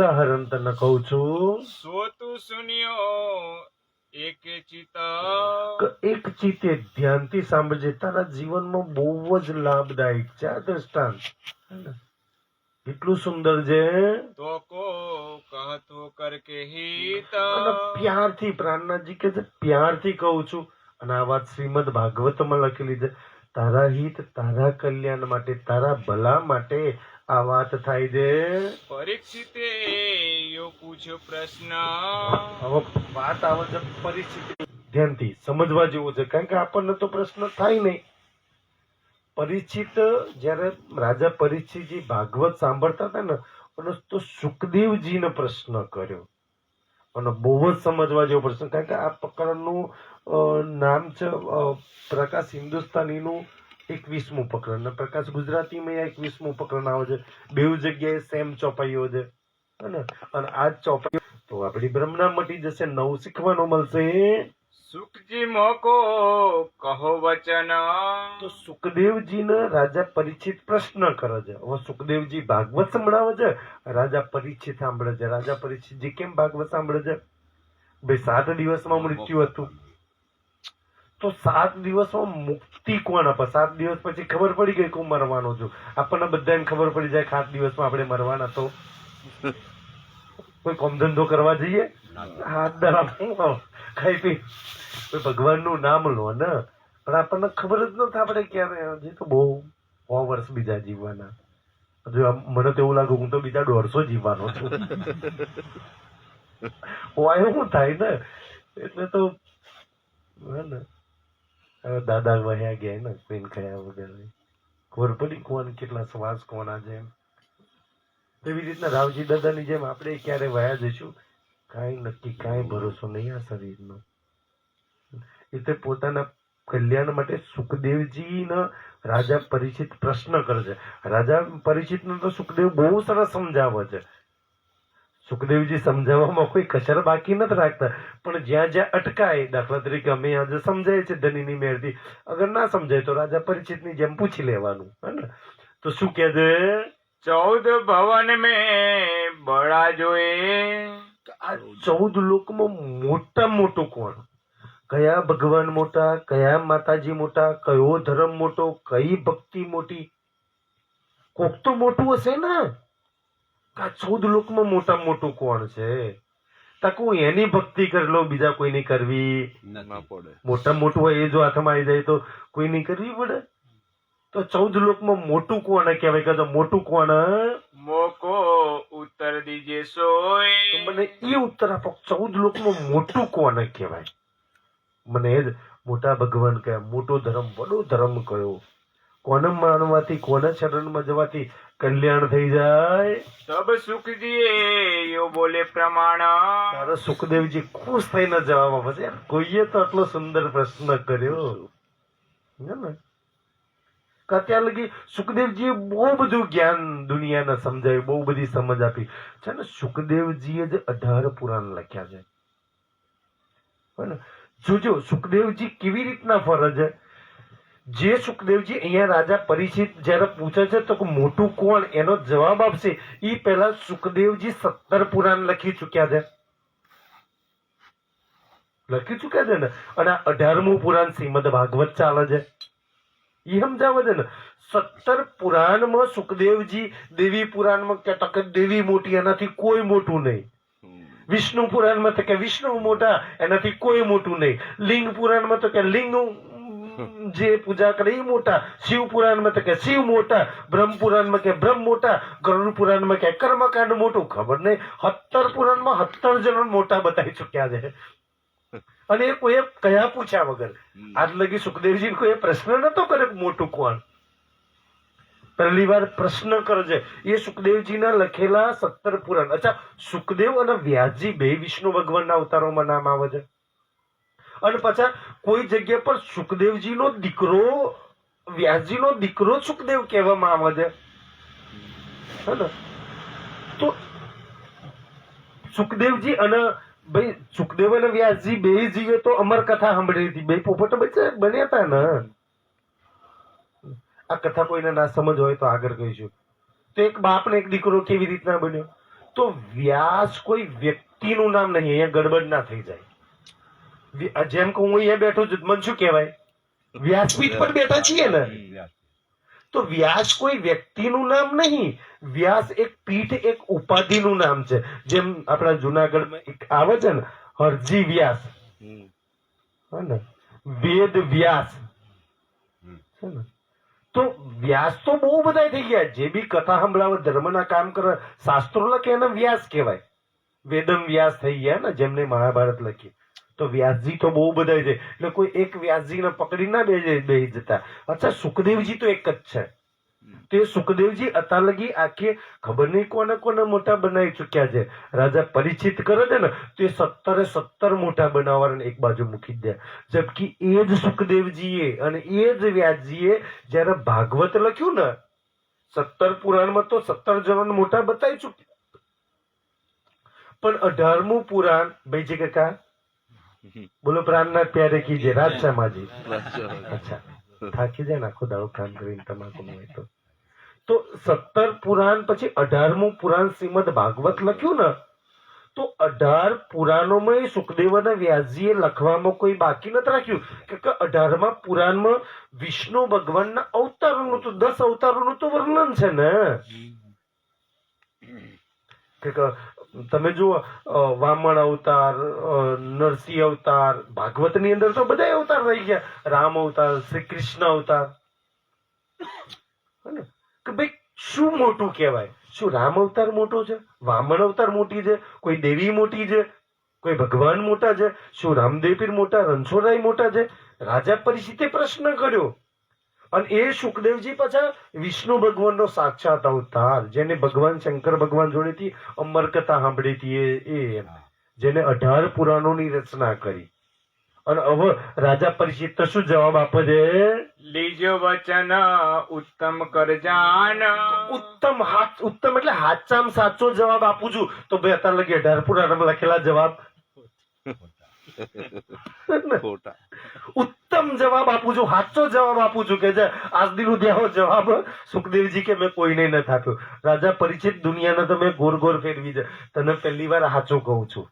ઉદાહરણ તને કહું છું. સોતું સુન્યો એક ચિતા. એક ચિત્તે ધ્યાનથી સાંભળજે, તારા જીવનમાં બહુ જ લાભદાયક છે આ દ્રષ્ટાંત. એટલું સુંદર છે. તો કો કહતો કર કે અને હિતા. પ્યારથી પ્રાણનાથજી કે છે, પ્યારથી કહું છું. અને આ વાત શ્રીમદ ભાગવતમાં લખેલી છે. તારા હિત, તારા કલ્યાણ માટે, તારા ભલા માટે આ વાત થાય છે. પરીક્ષિતે યો પૂછ્યો પ્રશ્ન. હવે વાત આવે છે પરિસ્થિતિ. ધ્યાનથી સમજવા જેવું છે, કારણ કે આપણને તો પ્રશ્ન થાય નહીં. પરીક્ષિત જયારે રાજા પરીક્ષિતજી ભાગવત સાંભળતા હતા ને, અને તો સુખદેવજીને પ્રશ્ન કર્યો. અને બહુ જ સમજવા જેવો પ્રશ્ન, કારણ કે આ પ્રકરણનું નામ છે પ્રકાશ હિન્દુસ્તાનીનું 21મું પ્રકરણ, અને પ્રકાશ ગુજરાતીમાં 21મું પ્રકરણ આવે છે. બેઉ જગ્યાએ સેમ ચોપાઈઓ છે. અને આ જ ચોપાઈઓ તો આપણી બ્રહ્મના મટી જશે, નવું શીખવાનું મળશે. સુખજી મોકો કહો વચન. તો સુખદેવજીને રાજા પરીક્ષિત પ્રશ્ન કરે છે. હવે સુખદેવજી ભાગવત સંભળાવે છે, રાજા પરીક્ષિત સાંભળે છે. રાજા પરીક્ષિતજી કેમ ભાગવત સાંભળે છે? ભાઈ 7 દિવસમાં મૃત્યુ હતું, તો 7 દિવસમાં મુક્તિ કોણ આપે? 7 દિવસ પછી ખબર પડી ગઈ કે હું મરવાનો છું. આપણને બધાને ખબર પડી જાય 7 દિવસમાં આપણે મરવાના. તો કોઈ કામ ધંધો કરવા જઈએ, હાથ ધરા ખાઈ પી કોઈ ભગવાનનું નામ લો ને, પણ આપણને ખબર જ નથી આપણે ક્યારે. હજી તો બહુ 100 વર્ષ બીજા જીવવાના. હજુ મને તો એવું લાગે હું તો બીજા 150 જીવવાનો છું. શું થાય ને, એટલે તો ને હવે દાદા વહ્યા ગયા ને, કોઈને ખયા વગર ખબર પડી કોણ કેટલા શ્વાસ કોના છે. એવી રીતના રાવજી દાદાની જેમ આપણે ક્યારે વયા જઈશું કાંઈ નક્કી, કાંઈ ભરોસો નહીં આ શરીરનો. એટલે પોતાના કલ્યાણ માટે સુખદેવજીને રાજા પરીક્ષિત પ્રશ્ન કરે છે. રાજા પરીક્ષિતને તો સુખદેવ બહુ સરસ સમજાવે છે. સુખદેવજી સમજાવવામાં કોઈ કસર બાકી નથી રાખતા, પણ જ્યાં જ્યાં અટકાય, દાખલા તરીકે અમે આજે સમજાય છે ધનીની મેળથી, અગર ના સમજાય તો રાજા પરીક્ષિતની જેમ પૂછી લેવાનું. હે ને? તો શું કહે છે? 14 ભવન મેં બળા જોએ. આ 14 લોકમાં મોટામાં મોટું કોણ? કયા ભગવાન મોટા, કયા માતાજી મોટા, કયો ધર્મ મોટો, કઈ ભક્તિ મોટી? કોક તો મોટું હશે ને. આ 14 લોકમાં મોટામાં મોટું કોણ છે? તકું એની ભક્તિ કરી લો, બીજા કોઈની કરવી ના પડે. મોટામાં મોટું હોય એ જો હાથમાં આવી જાય તો કોઈની કરવી પડે. તો 14 લોકમાં મોટું કોણ કહેવાય? કે મોટું કોણ? મોકો ઉત્તર દીજે સોય. તો મને એ ઉત્તર આપો, 14 લોકમાં મોટું કોણ કહેવાય? મને એ જ મોટા ભગવાન કયા, મોટો ધર્મ, વડો ધર્મ કયો? કોને માનવાથી, કોને શરણમાં જવાથી કલ્યાણ થઈ જાય? તબ સુખજી યો બોલે પ્રમાણ. તારા સુખદેવજી ખુશ થઈને જવાબ આપે છે. કોઈએ તો આટલો સુંદર પ્રશ્ન કર્યો ને. અત્યાર લગી સુખદેવજીએ બહુ બધું જ્ઞાન દુનિયાને સમજાવ્યું, બહુ બધી સમજ આપી છે ને. સુખદેવજીએ જ 18 પુરાણ લખ્યા છે. જોજો સુખદેવજી કેવી રીતના ફરે છે. જે સુખદેવજી અહીંયા રાજા પરીક્ષિત જયારે પૂછે છે તો મોટું કોણ એનો જવાબ આપશે, એ પહેલા સુખદેવજી 17 પુરાણ લખી ચુક્યા છે. ને અને 18મું પુરાણ શ્રીમદ ભાગવત ચાલે છે. એ સમજાવે છે ને. 17 પુરાણમાં સુખદેવજી દેવી પુરાણમાં કહેતા કે દેવી મોટી, એનાથી કોઈ મોટું નહીં. વિષ્ણુ પુરાણમાં તો કે વિષ્ણુ મોટા, એનાથી કોઈ મોટું નહીં. લિંગ પુરાણમાં તો કે લિંગ જે પૂજા કરે એ મોટા. શિવ પુરાણમાં તો કે શિવ મોટા. બ્રહ્મ પુરાણમાં કે બ્રહ્મ મોટા. ગરુડ પુરાણમાં કે કર્મકાંડ મોટું. ખબર નહીં 17 પુરાણમાં 17 જણ મોટા બતાવી ચુક્યા છે. અને એ કોઈ કયા પૂછ્યા વગર. આજ લગી સુખદેવજી કોઈ પ્રશ્ન નતો કર્યો મોટું કોણ. પહેલી વાર પ્રશ્ન કરે છે. એ સુખદેવજીના લખેલા 17 પુરાણ. અચ્છા, સુખદેવ અને વ્યાસજી બે વિષ્ણુ ભગવાનના અવતારોમાં નામ આવે છે. અને પાછા કોઈ જગ્યા પર સુખદેવજીનો દીકરો, વ્યાસજીનો દીકરો સુખદેવ કહેવામાં આવે છે. તો સુખદેવજી અને ભાઈ સુખદેવ અને વ્યાસજી બે જીવે તો અમર કથા સાંભળી હતી. બે પોપટ બન્યા હતા ને. આ કથા કોઈને ના સમજ હોય તો આગળ કહીશું. તો એક બાપ ને એક દીકરો કેવી રીતના બન્યો? તો તો વ્યાસ કોઈ વ્યક્તિનું નામ નહીં, અહીંયા ગડબડ ના થઈ જાય. જેમ કે હું અહીંયા બેઠો છું, મને શું કહેવાય? વ્યાસપીઠ પર બેઠા છીએ ને. તો વ્યાસ કોઈ વ્યક્તિનું નામ નહીં, વ્યાસ એક પીઠ, એક ઉપાધિનું નામ છે. જેમ આપણા જુનાગઢમાં એક આવે છે ને, હરજી વ્યાસ, હે ને, વેદ વ્યાસ, છે ને. તો વ્યાસ તો બહુ બધા થઈ ગયા. જે બી કથા સંભળાવે, ધર્મના કામ કરે, શાસ્ત્રો લખે, એને વ્યાસ કહેવાય. વેદમ વ્યાસ થઈ ગયા ને, જેમને મહાભારત લખી. તો વ્યાસજી તો બહુ બધા છે, એટલે કોઈ એક વ્યાસજીને પકડી ના બેસી જતા. અચ્છા, સુખદેવજી તો એક જ છે. તે સુખદેવજી અત્યાર લગી આખી ખબર નહીં કોને કોને મોટા બનાવી ચુક્યા છે. રાજા પરિચિત કરે છે ને, તો એ 17 મોટા બનાવવાને એક બાજુ મૂકી દે. જબકી એ જ સુખદેવજીએ અને એ જ વ્યાસજીએ જયારે ભાગવત લખ્યું ને, 17 પુરાણમાં તો 17 જણાને મોટા બતાવી ચુક્યા. પણ 18મું પુરાણ, ભાઈ કાકા બોલો, પ્રાણનાથ પ્યારે કીજે, રાજશામાજી. અચ્છા, થાકી જાય ને આખો દાડો કામ કરીને તમાકુ હોય તો 17 પુરાણ પછી 18મું પુરાણ શ્રીમદ ભાગવત લખ્યું ને, તો 18 પુરાણોમાં સુખદેવ અને વ્યાસજીએ લખવામાં કોઈ બાકી નથી રાખ્યું. કે 18મા પુરાણમાં વિષ્ણુ ભગવાનના અવતારોનું તો 10 અવતારોનું તો વર્ણન છે ને. કે તમે જુઓ, વામન અવતાર, નરસિંહ અવતાર, ભાગવત ની અંદર તો બધા અવતાર રહી ગયા. રામ અવતાર, શ્રી કૃષ્ણ અવતાર. કે ભાઈ શું મોટું કહેવાય? શું રામ અવતાર મોટો છે? વામન અવતાર મોટી છે? કોઈ દેવી મોટી છે? કોઈ ભગવાન મોટા છે? શું રામદેવ પીર મોટા, રણછોડરાય મોટા છે? રાજા પરિચિતે પ્રશ્ન કર્યો. અને એ સુખદેવજી પાછા વિષ્ણુ ભગવાનનો સાક્ષાત અવતાર, જેને ભગવાન શંકર ભગવાન જોડેથી અમર કથા સાંભળી હતી, એ જેને 18 પુરાણોની રચના કરી. અને હવે રાજા પરિચિત શું જવાબ આપે છે? લીજો વચન ઉત્તમ કરજાન. ઉત્તમ એટલે હાચામાં સાચો જવાબ આપું છું. તો ભાઈ અત્યારે લગી 18 પુરાણમાં લખેલા જવાબ ઉત્તમ જવાબ આપું છું, સાચો જવાબ આપું છું. કે આજ દિન ઉદ્યાનો જવાબ સુખદેવજી કે મેં કોઈને નથી આપ્યો. રાજા પરિચિત દુનિયાને તો મેં ગોર ગોર ફેરવી છે. તને પહેલી વાર સાચો કહું છું,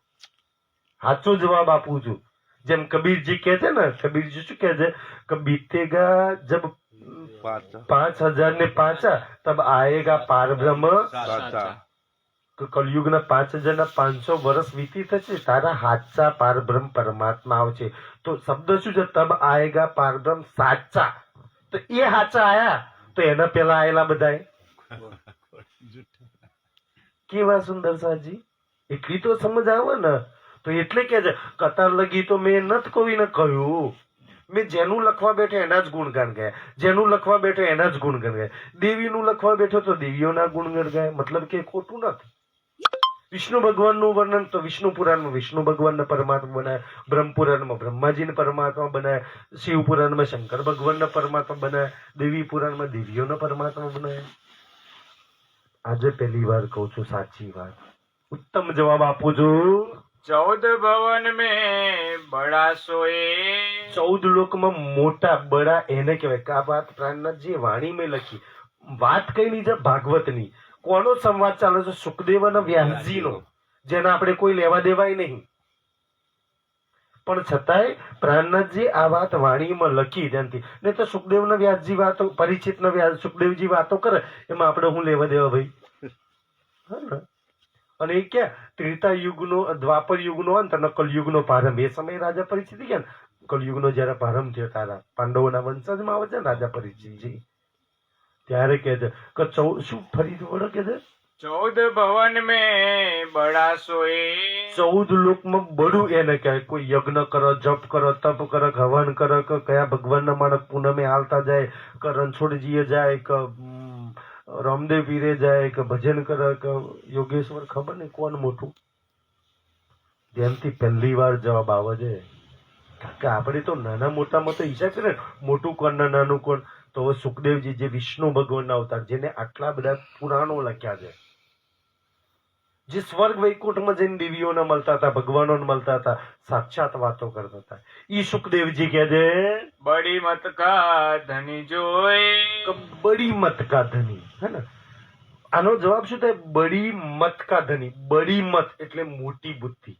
સાચો જવાબ આપું છું. જેમ કબીરજી કે છે ને, કબીરજી શું કે છે? કે બીતેગા જબ 5000 ને પાછા, તબ આયેગા પાર બ્રહ્મ સાચા. કલયુગ ના 5500 વર્ષ વીતી થશે, તારા હાચા પારબ્રહ્મ પરમાત્મા આવશે. તો શબ્દ શું છે? તબ આયેગા પારબ્રહ્મ સાચા. તો એ હાચા આયા, તો એના પેલા આયેલા બધા કેવા સુંદર સાજી. એટલી તો સમજ આવે ને. તો એટલે કે છે કતાર લગી તો મેં નથી કોઈને કહ્યું. મેં જેનું લખવા બેઠો એના જ ગુણગાન ગાય, જેનું લખવા બેઠો એના જ ગુણગાન ગાય. દેવીનું લખવા બેઠો તો દેવીઓના ગુણગાન ગાય. મતલબ કે ખોટું નથી. વિષ્ણુ ભગવાનનું વર્ણન તો વિષ્ણુ પુરાણમાં વિષ્ણુ ભગવાનને પરમાત્મા બનાવે, બ્રહ્મ પુરાણમાં બ્રહ્માજીને પરમાત્મા બનાવે, શિવ પુરાણમાં શંકર ભગવાનને પરમાત્મા બનાવે, દેવી પુરાણમાં દેવીઓને પરમાત્મા બનાવે. આજે પહેલી વાર કહું છું સાચી વાત, ઉત્તમ જવાબ આપું છું. 14 ભવન મેં બડા સોએ. 14 લોકમાં મોટા બડા એને કહેવાય. કે આ વાત પ્રાણનાથજી વાણી મેં લખી. વાત કઈ ની છે? ભાગવતની. કોનો સંવાદ ચાલે છે? સુખદેવ અને વ્યાસજીનો, જેના આપણે કોઈ લેવા દેવાય નહીં. પણ છતાંય પ્રાણનાથજી આ વાત વાણીમાં લખી ત્યાંથી. નહીં તો સુખદેવ ને વ્યાસજી વાતો, પરિચિત ને વ્યાસ સુખદેવજી વાતો કરે, એમાં આપણે હું લેવા દેવા ભાઈ? અને એ ક્યાં ત્રેતા યુગનો, દ્વાપર યુગનો અંત અને કલયુગનો પ્રારંભ. એ સમયે રાજા પરિચિત ગયા ને. કલયુગનો જયારે પ્રારંભ થયો, તારા પાંડવોના વંશજમાં આવે છે ને રાજા પરિચિતજી. ત્યારે કે છે કે શું ફરી વડો કે છે? 14 ભવન મેં બડા સોએ. 14 લોકમાં બડું એને કહેવાય. કોઈ યજ્ઞ કરો, જપ કરો, તપ કરો, હવન કરો, કે કયા ભગવાનના માણસ પૂનમે હાલતા જાય, કે રણછોડજીએ જાય, કે રામદેવ પીરે જાય, કે ભજન કરે, કે યોગેશ્વર, ખબર નહીં કોણ મોટું. જેમથી પહેલી વાર જવાબ આવે છે. કે આપણે તો નાના મોટામાં તો ઈચ્છા કરે મોટું કોણ ને નાનું કોણ. તો હવે સુખદેવજી જે વિષ્ણુ ભગવાનના અવતાર, જેને આટલા બધા પુરાણો લખ્યા છે, જે સ્વર્ગ વૈકુંઠમાં જઈને દેવીઓને મળતા હતા, ભગવાનોને મળતા હતા, સાક્ષાત વાતો કરતા હતા, ઈ સુખદેવજી કહે છે બડી મત કા ધની જોઈ. બડી મત કા ધની, હે ને. આનો જવાબ શું થાય? બડી મત કા ધની. બડી મત એટલે મોટી બુદ્ધિ.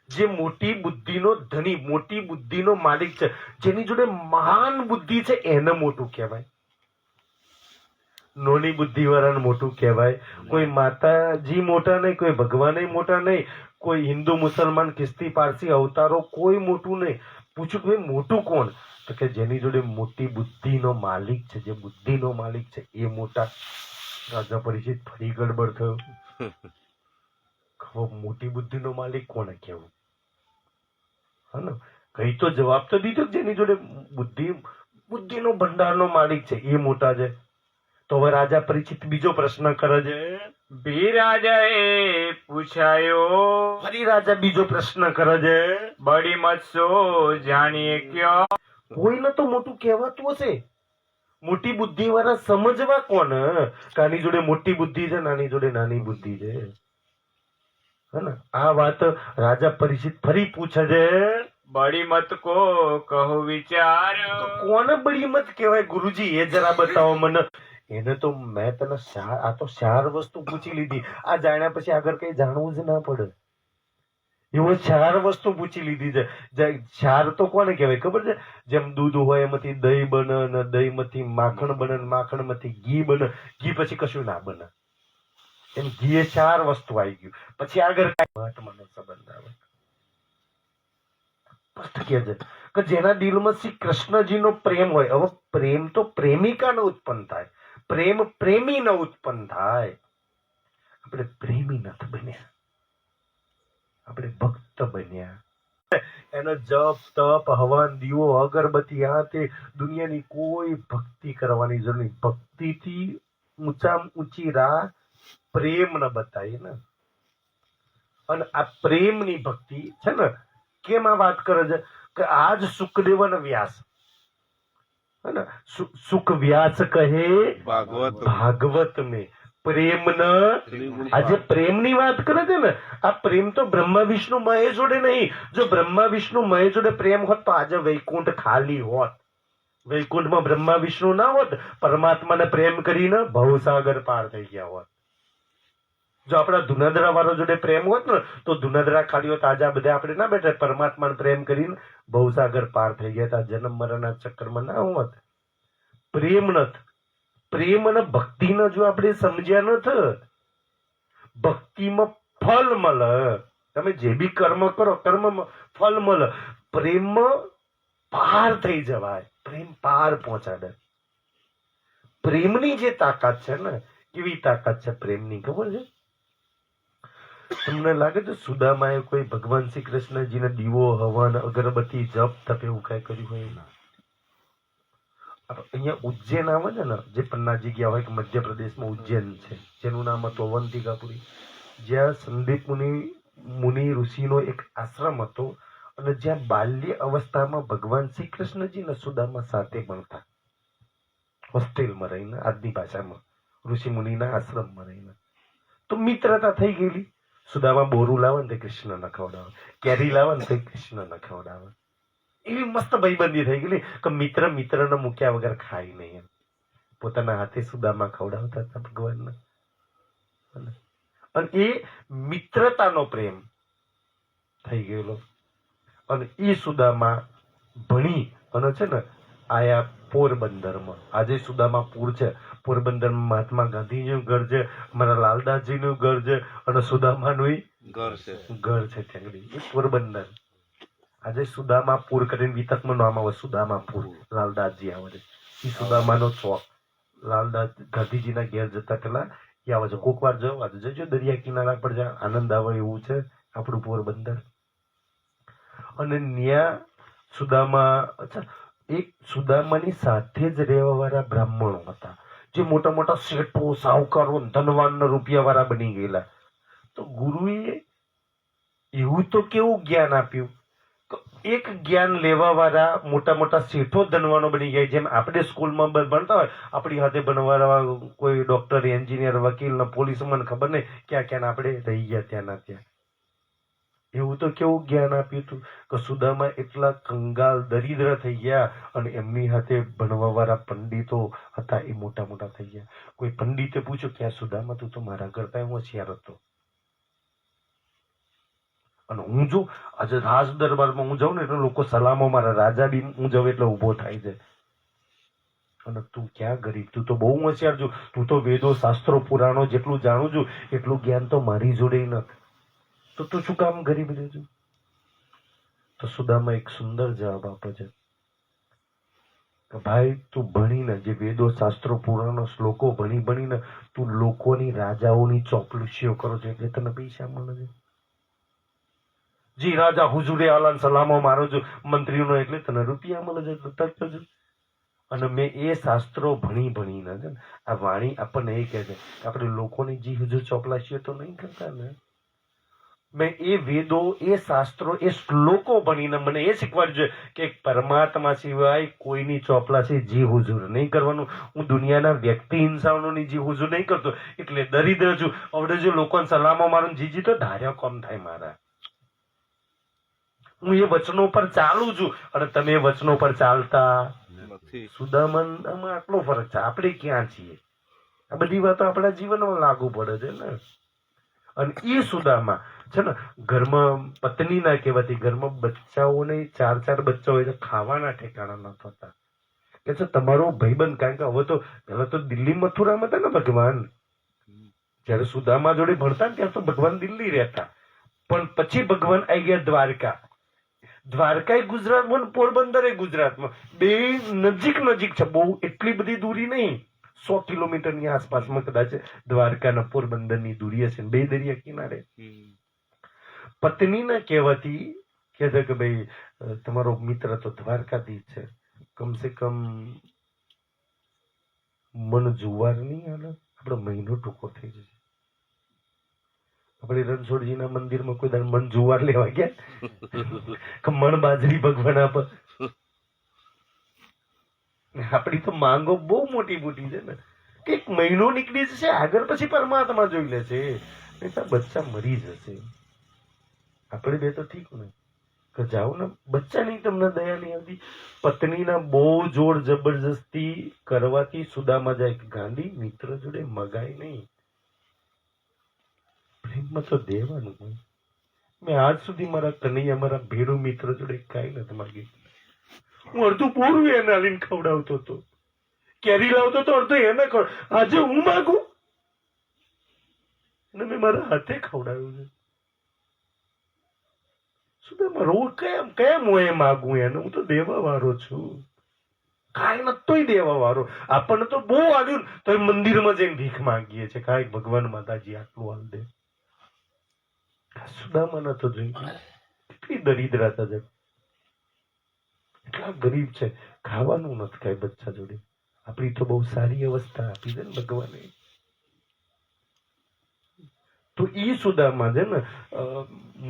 જે મોટી બુદ્ધિનો ધની, મોટી બુદ્ધિનો માલિક છે, જેની જોડે મહાન બુદ્ધિ છે, એને મોટું કહેવાય. નાની બુદ્ધિ વાળાને મોટું કહેવાય. કોઈ માતાજી મોટા નહીં, કોઈ ભગવાન મોટા નહીં, કોઈ હિન્દુ મુસલમાન ખ્રિસ્તી પારસી અવતારો કોઈ મોટું નહીં. પૂછું કે ભાઈ મોટું કોણ? તો કે જેની જોડે મોટી બુદ્ધિનો માલિક છે, જે બુદ્ધિનો માલિક છે એ મોટા. રાજા પરિચિત ફરી ગડબડ થયો. ખબર મોટી બુદ્ધિનો માલિક કોને કહેવું? હા ને, કઈ તો જવાબ તો દીધો, જેની જોડે બુદ્ધિનો ભંડારનો માલિક છે એ મોટા છે. તો હવે રાજા પરિચિત બીજો પ્રશ્ન કરે છે. ભી રાજાએ પૂછાયો, ફરી રાજા બીજો પ્રશ્ન કરે છે. બડી મત સો જાણીએ ક્યો? કોઈને તો મોટું કહેવાતું હશે. મોટી બુદ્ધિ વાળા સમજવા કોણ? કાની જોડે મોટી બુદ્ધિ છે, નાની જોડે નાની બુદ્ધિ છે. હે ને? આ વાત રાજા પરિચિત ફરી પૂછે છે. બડી મત કો કહો વિચાર. તો કોને બડી મત કહેવાય ગુરુજી, એ જરા બતાવો મને. એને તો મેં તને આ તો 4 વસ્તુ પૂછી લીધી. આ જાણ્યા પછી આગળ કઈ જાણવું જ ના પડે. એવો 4 વસ્તુ પૂછી લીધી છે. 4 તો કોને કહેવાય ખબર છે? જેમ દૂધ હોય એમાંથી દહીં બને, ને દહીં માંથી માખણ બને, ને માખણ માંથી ઘી બને, ઘી પછી કશું ના બને. એમ ઘી 4 વસ્તુ આવી ગયું. પછી આગળ કઈ મહત્વનો સંબંધ આવે. કે છે કે જેના દિલમાં શ્રી કૃષ્ણજીનો પ્રેમ હોય. હવે પ્રેમ તો પ્રેમિકાનો ઉત્પન્ન થાય, પ્રેમ પ્રેમીનો ઉત્પન્ન થાય. આપણે પ્રેમી નથી બન્યા, આપણે ભક્ત બન્યા. એનો જપ તપ હવન દીવો અગરબત્તી આ તે દુનિયાની કોઈ ભક્તિ કરવાની જરૂર નહીં. ભક્તિથી ઊંચામાં ઊંચી રાહ પ્રેમ ને બતાવી ને. અને આ પ્રેમની ભક્તિ છે ને, કેમ આ વાત કરે છે કે આજ સુખદેવ અને વ્યાસ, है ना, सुख व्यास कहे भागवत में प्रेम न. આજે પ્રેમની વાત કરે છે ને, આ પ્રેમ તો બ્રહ્મા વિષ્ણુ મહેશ જોડે નહીં. જો બ્રહ્મા વિષ્ણુ મહેશ જોડે પ્રેમ હોત તો આજે વૈકુંઠ ખાલી હોત. વૈકુંઠમાં બ્રહ્મા વિષ્ણુ ના હોત, પરમાત્માને પ્રેમ કરીને ભવસાગર પાર થઈ ગયા હોત. જો આપણા ધુનદરા વાળો જોડે પ્રેમ હોત ને તો ધુનદરા ખાલી હોત. આજે બધા આપણે ના બેઠા, પરમાત્માને પ્રેમ કરીને ભવસાગર પાર થઈ ગયા હતા. જન્મ મરણના ચક્કરમાં ના હોત. પ્રેમ નથી. પ્રેમ અને ભક્તિને જો આપણે સમજ્યા નથી, ભક્તિમાં ફલ મળે. તમે જે બી કર્મ કરો, કર્મમાં ફલ મળે. પ્રેમમાં પાર થઈ જવાય. પ્રેમ પાર પહોંચાડે. પ્રેમની જે તાકાત છે ને, કેવી તાકાત છે પ્રેમની ખબર છે? તમને લાગે છે સુદામાએ કોઈ ભગવાન શ્રી કૃષ્ણજીને દીવો હવન અગરબત્તી જપ તપ એવું કઈ કર્યું હોય? ના. અહીંયા ઉજ્જૈન આવે છે ને, જે પન્નાજી ગયા હોય કે મધ્યપ્રદેશમાં ઉજ્જૈન છે, જેનું નામ હતું અવંતિકાપુરી, જ્યાં સંદીપ મુનિ ઋષિનો એક આશ્રમ હતો, અને જ્યાં બાલ્ય અવસ્થામાં ભગવાન શ્રી કૃષ્ણજી ને સુદામા સાથે ભણતા, હોસ્ટેલમાં રહીને, આજની ભાષામાં ઋષિ મુનિના આશ્રમમાં રહીને. તો મિત્રતા થઈ ગયેલી. સુદામા બોરું લાવે ને તે કૃષ્ણને ખવડાવે, કેરી લાવે ને તે કૃષ્ણને ખવડાવે. એવી મસ્ત ભાઈબંધી થઈ ગયેલી કે મિત્ર મિત્રને મૂક્યા વગર ખાય નહીં. પોતાના હાથે સુદામા ખવડાવતા હતા ભગવાનને. અને એ મિત્રતાનો પ્રેમ થઈ ગયેલો. અને એ સુદામા ભણી અને છે ને આયા પોરબંદરમાં. આજે સુદામાપુર છે. પોરબંદરમાં મહાત્મા ગાંધીજીનું ઘર છે, મારા લાલદાસજીનું ઘર છે, અને સુદામાનું ઘર છે ત્યાં એ પોરબંદર. આજે સુદામાપુર કરીને વિતકમાં નામ આવે, સુદામાપુર. લાલદાસજી આવે છે, એ સુદામાનો ચોક. લાલદાસ ગાંધીજીના ઘેર જતા પેલા એ આવે છે. કોક વાર જાઓ, આજે જજો દરિયા કિનારા પર જ્યાં આનંદ આવે એવું છે આપણું પોરબંદર. અને ત્યાં સુદામા, અચ્છા, એક સુદામાની સાથે જ રહેવા વાળા બ્રાહ્મણો હતા, જે મોટા મોટા શેઠો સાહુકારો ધનવાન રૂપિયા વાળા બની ગયેલા. તો ગુરુએ એવું તો કેવું જ્ઞાન આપ્યું, એક જ્ઞાન લેવા વાળા મોટા મોટા શેઠો ધનવાનો બની ગયા. જેમ આપણે સ્કૂલમાં ભણતા હોય, આપણી હાથે ભણવા કોઈ ડોક્ટર, એન્જિનિયર, વકીલ ને પોલીસમાં ખબર નહીં ક્યાં ક્યાં આપણે રહી ગયા ત્યાંના ત્યાં. એવું તો કેવું જ્ઞાન આપ્યું હતું કે સુદામા એટલા કંગાલ દરિદ્ર થઈ ગયા અને એમની સાથે ભણવા વાળા પંડિતો હતા એ મોટા મોટા થઈ ગયા. કોઈ પંડિતે પૂછ્યું કે આ સુદામા તું તો મારા કરતા હોશિયાર હતો. અને હું જો આજે રાજ દરબારમાં હું જાઉં ને એટલે લોકો સલામો મારા રાજા બી હું જાઉં એટલે ઉભો થાય છે. અને તું ક્યાં ગરીબ, તું તો બહુ હોશિયાર છું, તું તો વેદો શાસ્ત્રો પુરાણો જેટલું જાણું છું એટલું જ્ઞાન તો મારી જોડે નથી, તો તું શું કામ ગરીબ રહેજો? તો સુદામા એક સુંદર જવાબ આપે છે કે ભાઈ તું ભણીને જે વેદો શાસ્ત્રો પુરાણો શ્લોકો ભણી ભણીને તું લોકોની રાજાઓની ચોપલુસીઓ કરો છો એટલે તને પૈસા મળે છે. જી રાજા હુજુરે આલાન સલામો મારો છું મંત્રીનો એટલે તને રૂપિયા મળે છે. અને મેં એ શાસ્ત્રો ભણી ભણીને છે ને આ વાણી આપણને એ કહે છે કે આપણે લોકોની જી હજુ ચોપલાસીઓ તો નહીં કરતા ને. મેં એ વેદો એ શાસ્ત્રો એ શ્લોકો ભણીને મને એ શીખવાડ્યું છે કે પરમાત્મા સિવાય કોઈની ચોપલાસી જી હુજુર નહીં કરવાનું. હું દુનિયાના વ્યક્તિ ઇન્સાનોની જી હુજુર નહીં કરતો એટલે દરિદ્ર છું. હવે જો લોકોને સલામો મારું જીજી તો ધાર્યા કોમ થાય મારા. હું એ વચનો પર ચાલું છું અને તમે એ વચનો પર ચાલતા નથી. સુદામામાં આટલો ફરક છે. આપણે ક્યાં છીએ? આ બધી વાતો આપણા જીવનમાં લાગુ પડે છે ને. અને એ સુદામા છે ને ઘરમાં પત્ની ના કહેવાતી, ઘરમાં બચ્ચાઓને 4 બચ્ચા હોય તો ખાવાના ઠેકાણા ન થતા. કે છે તમારો ભાઈબંધ, કારણ કે હવે તો પેલા તો દિલ્હી મથુરામાં હતા ને ભગવાન, જયારે સુદામા જોડે ભણતા ને ત્યારે તો ભગવાન દિલ્હી રહેતા, પણ પછી ભગવાન આવી ગયા દ્વારકા. દ્વારકા એ ગુજરાતમાં, પોરબંદર એ ગુજરાતમાં, બે નજીક નજીક છે, બહુ એટલી બધી દૂરી નહીં, 100 કિલોમીટરની આસપાસમાં કદાચ દ્વારકા ને પોરબંદર ની દૂરી હશે, બે દરિયા કિનારે. પત્ની ના કહેવાથી કે છે કે ભાઈ તમારો મિત્ર તો દ્વારકાધીશ છે, કમસે કમ મન જુવાર નહીં હાલે, આપણો મહિનો ટૂંકો થઈ જશે. આપણે રણછોડજીના મંદિરમાં કોઈ દર મન જુવાર લેવા ગયા કે મણ બાજરી ભગવાન આપે? આપણી તો માંગો બહુ મોટી મોટી છે ને કે એક મહિનો નીકળી જશે આગળ પછી પરમાત્મા જોઈ લેશે, નહીં તો બચ્ચા મરી જશે. આપણે બે તો ઠીક ને કે જાઓ ને, બચ્ચાની તમને દયા નહીં આવતી. પત્નીના બહુ જોર જબરજસ્તી કરવાથી સુદામા જાય કે ગાંડી મિત્ર જોડે મગાય નહીં, પ્રેમમાં તો દેવાનું હોય. મેં આજ સુધી મારા કનૈયા મારા ભેડું મિત્ર જોડે કાંઈ નથી માગ્યું. હું અડધું પૂરું એને આલીને ખવડાવતો હતો, કેરી લાવતો તો અડધો એને આજે હું માગું અને મેં મારા હાથે ખવડાવ્યું છે. સુદામા રોજ કેમ હું એ માગું એને? હું તો દેવા વાળો છું, કાંઈ નતોય દેવા વાળો. આપણને તો બહુ આવ્યું તો એ મંદિરમાં જઈને ભીખ માંગીએ છીએ, કાંઈક ભગવાન માતાજી આટલું હાલ દે. સુદામા તો જોઈ કેટલી દરિદ્રતા છે, એટલા ગરીબ છે, ખાવાનું નથી કાંઈ બચ્ચા જોડે. આપણી તો બહુ સારી અવસ્થા આપી છે ને ભગવાને. તો ઈ સુદામા છે ને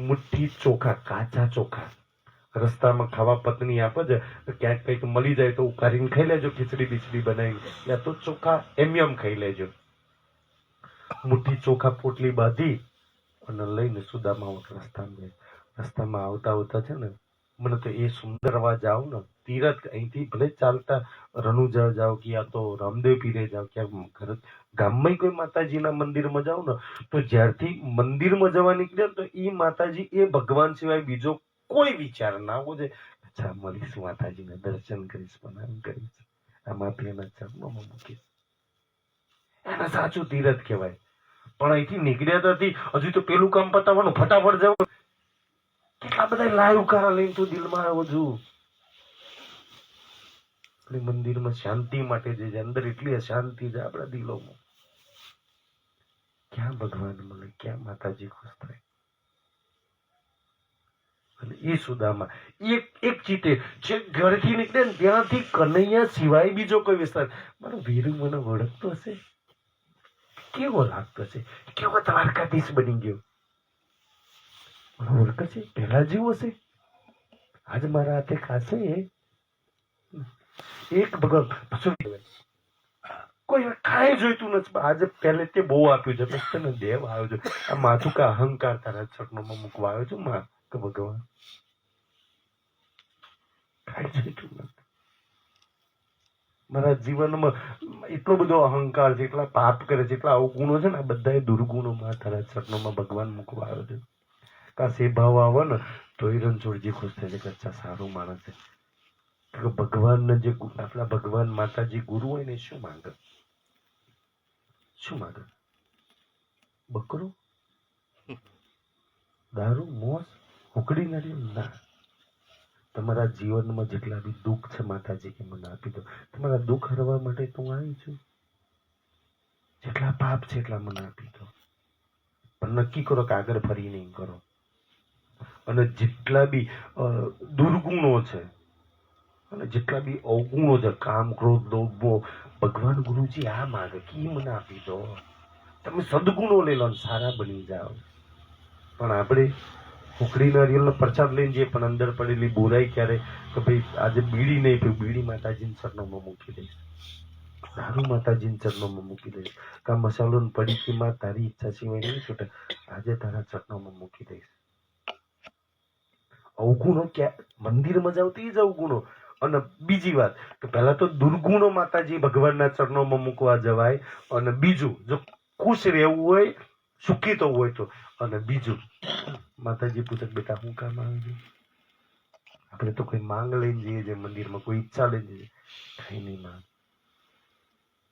મુઠ્ઠી ચોખા, કાચા ચોખા રસ્તામાં ખાવા પત્ની આપે છે, ક્યાંક કઈક મળી જાય તો ઉકારીને ખાઈ લેજો, ખીચડી બીચડી બનાવી, યા તો ચોખા એમ ખાઈ લેજો. મુઠ્ઠી ચોખા પોટલી બાંધી અને લઈને સુદામા રસ્તામાં આવતા આવતા છે ને મને તો એ સુંદરવા જાવ ને તીરથ, અહીંથી ભલે ચાલતા રણુજા જાઓ કે યા તો રામદેવ પીરે જાઓ, ક્યાંક ગામમાં કોઈ માતાજીના મંદિરમાં જાઓ ને તો જ્યારથી મંદિરમાં જવા નીકળે તો એ માતાજી એ ભગવાન સિવાય બીજો કોઈ વિચાર ના આવો છે. અચ્છા મળીશ માતાજીને દર્શન કરીશ, પ્રણામ કરીશ, આમાં એના ચરણોમાં મૂકીશ, એને સાચું તીરથ કહેવાય. પણ અહીંથી નીકળ્યા નથી હજુ તો પેલું કામ પતાવવાનું, ફટાફટ જવું. કેટલા બધા લાઈવ કારા લઈને તું દિલમાં આવ્યો છું. મંદિરમાં શાંતિ માટે જે અંદર એટલી અશાંતિ છે આપણા દિલોમાં, ક્યાં ભગવાન મળે, ક્યાં માતાજી ખુશ થાય. અને એ સુદામા એક ચીતે જે ઘરથી નીકળે ને ત્યાંથી કનૈયા સિવાય બીજો કોઈ વિસ્તાર, મારો વીરુ મને ઓળખતો હશે, કેવો લાગતો છે, કેવો દ્વારકાધીશ બની ગયો, મને ઓળખે છે, પહેલા જેવો છે, આજ મારા હાથે ખાશે. એક ભગવાન કોઈ કાંઈ જોઈતું નથી, આજે પહેલે તે બહુ આપ્યું છે, તને દેવ આવ્યો છે, આ માથું કા અહંકાર તારા ચરણોમાં મૂકવા આવ્યો છું માં. કે ભગવાન કાંઈ જોઈતું નથી. મારા જીવનમાં એટલો બધો અહંકાર છે, એટલા પાપ કરે છે, એટલા અવગુણો છે ને, આ બધા દુર્ગુણો તારા ચરણોમાં ભગવાન મૂકવા આવ્યો છે. કાશ એ ભાવ આવે ને તો એ રણછોડજી ખુશ થાય છે કે અચ્છા સારું માણસ છે. કે ભગવાનને જે આપણા ભગવાન માતાજી ગુરુ હોય ને શું માંગે? શું માંગે? બકરો, દારૂ, મોસ, હુકડી નથી ના. તમારા જીવનમાં જેટલા બી દુઃખ છે માતાજી કે મને આપી દો. તમારા દુઃખ હરવા માટે તો હું આવી છું. જેટલા પાપ છે એટલા મને આપી દો. પણ નક્કી કરો કે આગળ ફરી નહીં કરો. અને જેટલા બી દુર્ગુણો છે અને જેટલા બી અવગુણો છે, કામ, ક્રોધ, લોભ, ભગવાન ગુરુજી આ માગે કે મને આપી દો. તમે સદગુણો લઈ લો, સારા બની જાઓ. પણ આપણે હુકડી નારિયેળનો પ્રસાદ લઈને જઈએ, પણ અંદર પડેલી બુરાઈ ક્યારે કે ભાઈ આજે બીડી નહીં પીવું, બીડી માતાજીના ચરણોમાં મૂકી દઈશ. દારૂ માતાજીના ચરણોમાં મૂકી દઈશ. કા મસાલો પડીકીમાં તારી ઈચ્છા સિવાય નહીં છૂટે, આજે તારા ચરણોમાં મૂકી દઈશ. અવગુણો ક્યાં મંદિરમાં જાવ તો એ જ અવગુણો. અને બીજી વાત કે પહેલા તો દુર્ગુણો માતાજી ભગવાનના ચરણોમાં મૂકવા જવાય. અને બીજું, જો ખુશ રહેવું હોય, સુખી તો હોય તો. અને બીજું, માતાજી પૂછે બેટા હું કામ આવી છું? આપણે તો કોઈ માંગ લઈને જઈએ છીએ મંદિરમાં, કોઈ ઈચ્છા લઈને જઈએ. કઈ નહીં માંગ,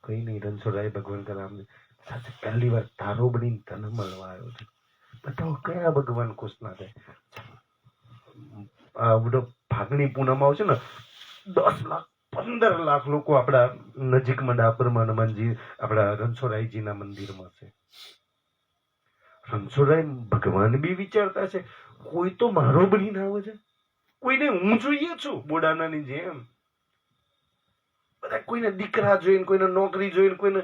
કઈ નહીં. રણછોડરાય ભગવાન કરામને સાથે પહેલી વાર તારો બનીને તને મળવા આવ્યો છે. બતાવો કયા ભગવાન ખુશ ના થાય? આ બધો ફાગણી પૂનમ આવશે ને, 10 લાખ 15 લાખ લોકો આપણા નજીકમાં ડાપરમાં હનુમાનજી આપણા રણછોડરાયજીના મંદિરમાં છે. રણછોડરાય ભગવાન બી વિચારતા છે કોઈ તો મારો બનીને આવે છે, કોઈને હું જોઈએ છું બોડાનાની જેમ. બધા કોઈને દીકરા જોઈને, કોઈને નોકરી જોઈને, કોઈને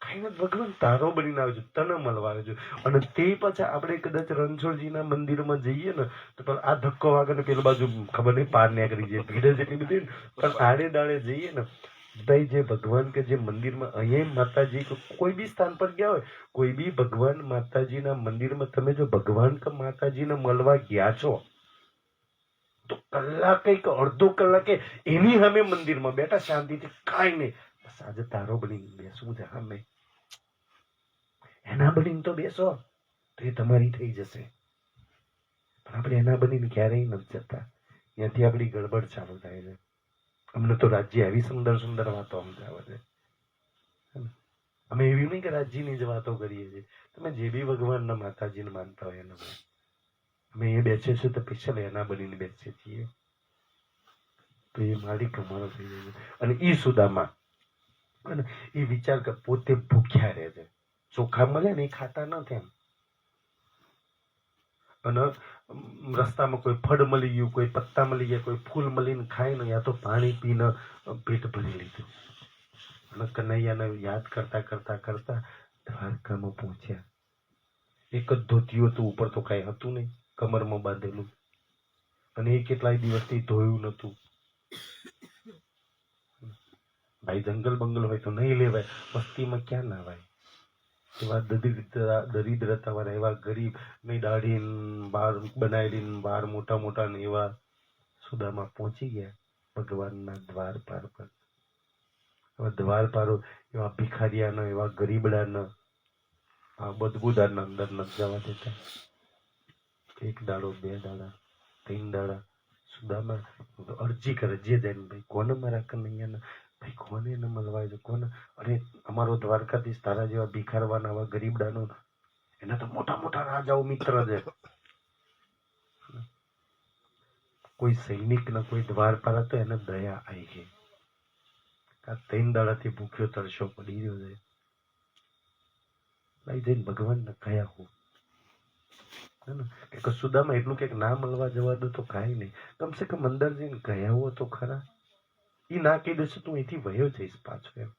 ખાઈને ભગવાન તારો બનીને આવે છે, તને મળવા આવે છે. અને તે પછી આપણે કદાચ રણછોડજીના મંદિરમાં જઈએ ને તો પણ આ ધક્કો વાગે ને પેલી બાજુ ખબર નહીં પાર નીકળી જાય, ભીડ જેટલી બધી. પણ આડે દાડે જઈએ ને ભાઈ, જે ભગવાન કે જે મંદિરમાં અહીંયા માતાજી કોઈ બી સ્થાન પર ગયા હોય, કોઈ બી ભગવાન માતાજીના મંદિરમાં તમે જો ભગવાન કે માતાજીને મળવા ગયા છો તો કલાકે કે અડધો કલાકે એની સામે મંદિરમાં બેઠા શાંતિથી, કાંઈ નહીં, બસ આજે તારો બનીને બેસવું છે સામે. એના બનીને તો બેસો તો એ તમારી થઈ જશે. પણ આપણે એના બનીને ક્યારેય નથી જતા. ત્યાંથી આપણી ગડબડ ચાલુ થાય છે. અમને તો રાજ્ય એવી સુંદર સુંદર વાતો સમજાવે છે. અમે એવી નહીં કે રાજ્યની જ વાતો કરીએ છીએ. તમે જે બી ભગવાનના માતાજીને માનતા હોય એના અમે એ બેસીએ છીએ તો સ્પેશિયલ એના બનીને બેસીએ છીએ. તો એ માલિક અમારો થઈ જાય છે. અને એ સુદામાં અને એ વિચાર કે પોતે ભૂખ્યા રહે છે, ચોખા મળે ને એ ખાતા નથી એમ. અને રસ્તામાં કોઈ ફળ મળી ગયું, કોઈ પત્તા મળી ગયા, કોઈ ફૂલ મળીને ખાય ને, યા તો પાણી પીને પેટ ભરી લીધું. અને કનૈયાને યાદ કરતા કરતા કરતા દ્વારકામાં પહોંચ્યા. એક જ ધોતિયું હતું, ઉપર તો કાંઈ હતું નહીં, કમરમાં બાંધેલું. અને એ કેટલાય દિવસથી ધોયું નતું. ભાઈ જંગલ બંગલ હોય તો નહીં લેવાય, વસ્તીમાં ક્યાં નાવાય. એવા દરિદ્રતા વાળા, એવા ગરીબ ની દાઢી બાર બનાવેલી, બાર મોટા મોટા ને એવા સુદામાં પહોંચી ગયા ભગવાનના દ્વાર પાર પર. હવે દ્વાર પારો એવા ભિખારિયાના, એવા ગરીબડાના, આ બદબુદારના અંદર નથી જવા દેતા. 1 દાડો, 2 દાડા, 3 દાડા સુદામાં અરજી કરે, જે જાય ભાઈ કોને મારા કનૈયાને, ભાઈ કોને એને મળવા છે, કોને? અરે અમારો દ્વારકાધીશ તારા જેવા ભિખારવાના, આવા ગરીબડાનો, એના તો મોટા મોટા રાજાઓ મિત્ર છે. કોઈ સૈનિક ને કોઈ દ્વારપાલ તો એને દયા આવી ગઈ. આ 3 દાડાથી ભૂખ્યો તરસ્યો પડી રહ્યો છે. ભાઈ જઈને ભગવાનને કયા હું કે સુદામાં એટલું કે ના મળવા જવા દો તો કાંઈ નહીં, કમસે કમ અંદર જઈને ગયા હો તો ખરા. એ ના કહી દેશે તું અહીંથી વયો જઈશ પાછો એમ.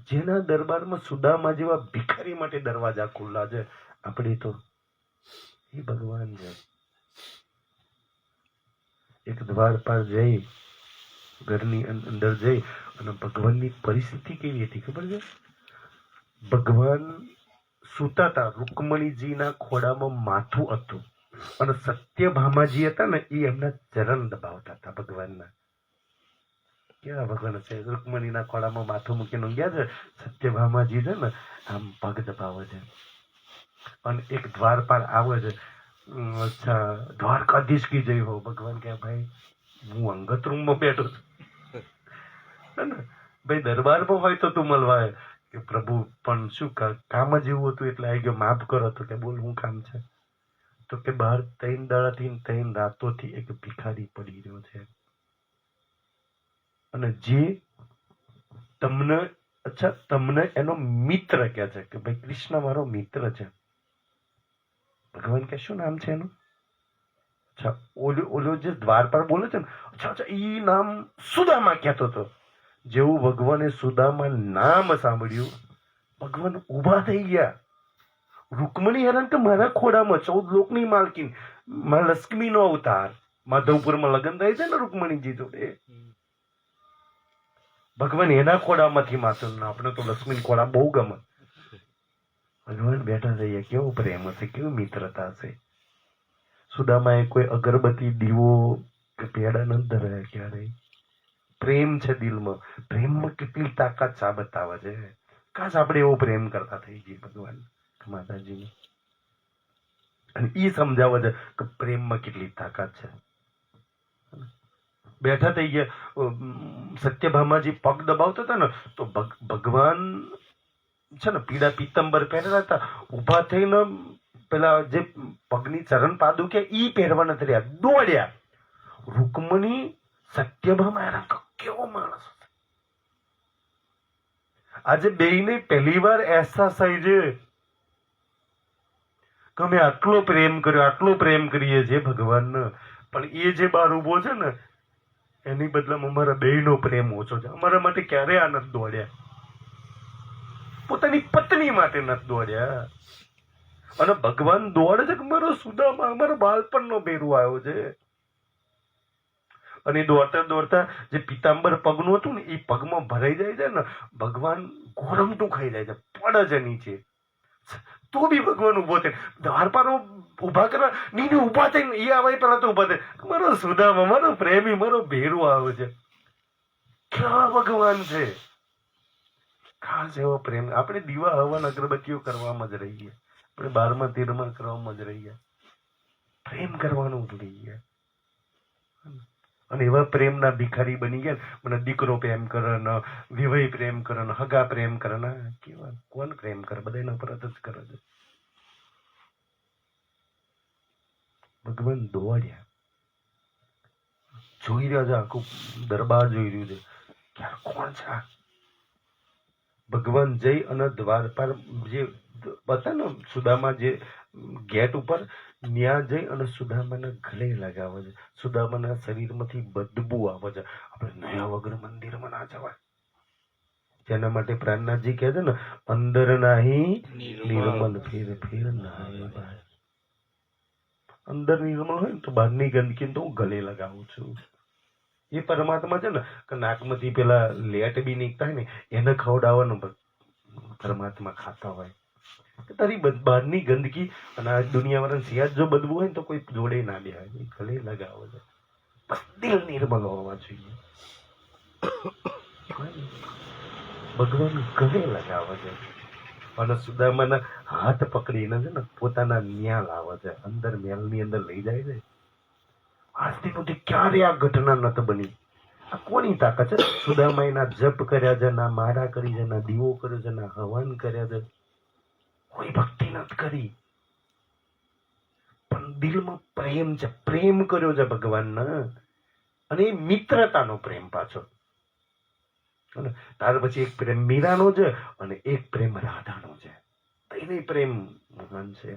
જેના દરબારમાં સુદામા જેવા ભિખારી માટે દરવાજા ખુલ્લા છે, આપણે તો એ ભગવાન છે. એક દ્વાર પાર જઈ, ઘરની અંદર જઈ અને ભગવાનની પરિસ્થિતિ કેવી હતી ખબર છે? ભગવાન સૂતા હતા, રૂકમણીજીના ખોડામાં માથું હતું અને સત્યભામાજી હતા ને એ એમના ચરણ દબાવતા હતા ભગવાનના. કેવા ભગવાન છે, રૂકમણીના ખોડામાં માથું મૂકીને ઊંઘ્યા છે, સત્યભામાજી છે ને આમ પગ દબાવે છે. અને એક દ્વારપાળ આવે છે, અચ્છા દ્વારકાધીશ કી જય હો. ભગવાન કે ભાઈ હું અંગત રૂમમાં બેઠો છું હે ને ભાઈ, દરબારમાં હોય તો તું મળવા આવે કે પ્રભુ પણ શું કામ જ એવું હતું એટલે આવી ગયો, માફ કરો. તો કે બોલ શું કામ છે? તો કે બહાર 3 દાડાથી 3 રાતોથી એક ભિખારી પડી રહ્યો છે અને જે તમને તમને એનો મિત્ર કહે છે કે ભાઈ કૃષ્ણ મારો મિત્ર છે. ભગવાન કે શું નામ છે એનું? અચ્છા ઓલો જે દ્વારપાળ બોલે છે ને, અચ્છા ઈ નામ સુદામા કહેતો હતો. જેવું ભગવાને સુદામા નામ સાંભળ્યું, ભગવાન ઉભા થઈ ગયા. રૂકમણી હેરાન કે મારા ખોડામાં 14 લોકની માલકીન, માં લક્ષ્મીનો અવતાર, માધવપુરમાં લગ્ન થાય છે ને રૂકમણીજી જોડે. ભગવાન એના ખોડામાંથી માથું, આપણે તો લક્ષ્મી ખોડા બહુ ગમે. ભગવાન બેઠા થઈએ, કેવો પ્રેમ હશે, કેવી મિત્રતા હશે. સુદામાએ કોઈ અગરબત્તી, દીવો કે પેડા ન ધરાયા ક્યારેય. પ્રેમ છે દિલમાં. પ્રેમમાં કેટલી તાકાત છે આ બતાવે છે. કાશ આપણે એવો પ્રેમ કરતા થઈ જઈએ ભગવાન માતાજીને. અને એ સમજાવે છે કે પ્રેમમાં કેટલી તાકાત છે. બેઠા થઈ ગયા, સત્યભામાજી પગ દબાવતા હતા ને તો ભગવાન છે ને પીળા પીતંબર પહેરેલા હતા, ઉભા થઈને પેલા જે પગની ચરણ પાદુકે ઈ પહેરવા નથી રહ્યા, દોડ્યા. રૂકમણી સત્યભામા કેવો માણસ. આજે બેયને પહેલી વાર અહેસાસ થાય છે કે અમે આટલો પ્રેમ કર્યો, આટલો પ્રેમ કરીએ છીએ ભગવાનને, પણ એ જે બાર ઉભો છે ને એની બદલામાં અમારા બેયનો પ્રેમ ઓછો છે. અમારા માટે ક્યારે આ નથી દોડ્યા, પોતાની પત્ની માટે નથી દોડ્યા. અને ભગવાન દોડે છે કે મારો સુદામા, અમારો બાળપણનો બેરું આવ્યો છે. અને દોડતા દોડતા જે પિતાંબર પગનું હતું ને એ પગમાં ભરાઈ જાય છે ને, ભગવાન ગોરમટું ખાઈ જાય છે, પડે છે નીચે. તો બી ભગવાન ઉભો થાય, દ્વારપાળો ઉભા કરવા નહીં, ઉભા થઈને એ આવે પેલા તો ઉભા થાય, મારો સુદામા, મારો પ્રેમી, મારો ભેરું આવે છે. કેવા ભગવાન છે. ખાસ એવો પ્રેમ. આપણે દીવા હવન અગરબત્તીઓ કરવામાં જ રહીએ, આપણે 12મા 13મા કરવામાં જ રહીએ, પ્રેમ કરવાનું ભૂલી ગયા. અને એવા પ્રેમના ભિખારી બની ગયા. મને દીકરો પ્રેમ કરે ને, વિવાહ પ્રેમ કરે ને, હગા પ્રેમ કરે ને, કેવા કોણ પ્રેમ કરે? બધા એના પર જ કરે છે. ભગવાન દોડ્યા, જોઈ રહ્યા છે, આખું દરબાર જોઈ રહ્યું છે કે કોણ છે. ભગવાન જઈ અને દ્વારપાળ જે હતા ને સુદામા, જે ગેટ ઉપર ન્યા જઈ અને સુદામાના ગળે લગાવે છે. સુદામાના શરીરમાંથી બદબુ આવે છે. આપણે નયા વગર મંદિરમાં ના જવાય. જેના માટે પ્રાણનાથજી કહે છે ને, અંદર નાહી નિર્મલ ફેર ફેર નાહી બહાર. અંદર નિર્મલ હોય ને તો બહારની ગંદકી તો હું ગળે લગાવું છું. એ પરમાત્મા છે ને કે નાકમાંથી પેલા લેટ બી નીકળતા હોય ને એને ખવડાવવાનું પરમાત્મા ખાતા હોય. તારી બહારની ગંદકી અને આ દુનિયાવાળા સિયાજ જો બદબુ હોય ને તો કોઈ જોડે ના બે, ગળે લગાવો છે. દિલ નિર્મલ હોવા જોઈએ. ભગવાન ગળે લગાવે છે અને સુદામાના હાથ પકડીને છે ને પોતાના ન્યા લાવે છે, અંદર મહેલની અંદર લઈ જાય છે. આજથી સુધી ક્યારે આ ઘટના નથી બની. આ કોની તાકાત છે? સુદામાએ ના જપ કર્યા છે, ના માળા કરી છે, ના દીવો કર્યો છે, ના હવન કર્યા છે, કોઈ ભક્તિ નથી કરી, પણ દિલમાં પ્રેમ છે. પ્રેમ કર્યો છે ભગવાનના, અને એ મિત્રતાનો પ્રેમ પાછો. ત્યાર પછી એક પ્રેમ મીરાનો છે અને એક પ્રેમ રાધાનો છે. એને પ્રેમ મહાન છે.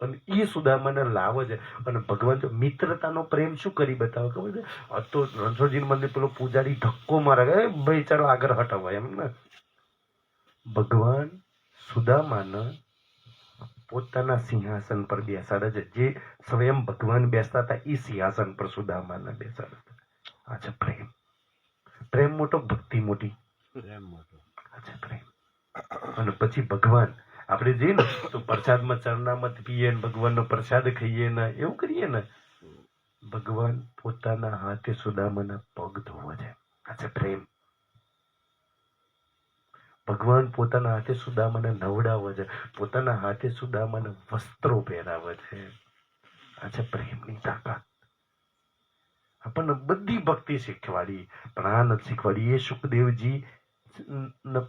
અને એ સુદામાને લાવે છે. અને ભગવાન તો મિત્રતાનો પ્રેમ શું કરી બતાવે ખબર છે? આ તો રણછોડજી મંદિર પેલો પૂજારી ધક્કો મારે, ભાઈ ચાલો આગળ હટાવો એમ ને. ભગવાન સુદામાને પોતાના સિંહાસન પર બેસાડે છે. જે સ્વયં ભગવાન બેસતા હતા એ સિંહાસન પર સુદામાને બેસાડે છે. આ છે પ્રેમ. પ્રેમ મોટો, ભક્તિ મોટી. પ્રેમ મોટો. આ છે પ્રેમ. અને પછી ભગવાન આપણે જઈએ ને તો પ્રસાદમાં ચરણામત પીએ ને ભગવાનનો પ્રસાદ ખાઈએ ને એવું કરીએ ને, ભગવાન પોતાના હાથે સુદામાના પગ ધોવે છે. આ છે પ્રેમ. ભગવાન પોતાના હાથે સુદામાને નવડાવે છે, પોતાના હાથે સુદામાને વસ્ત્રો પહેરાવે છે. આ છે પ્રેમની તાકાત. આપણને બધી ભક્તિ શીખવાડી, પણ આ નથી શીખવાડી. એ સુખદેવજી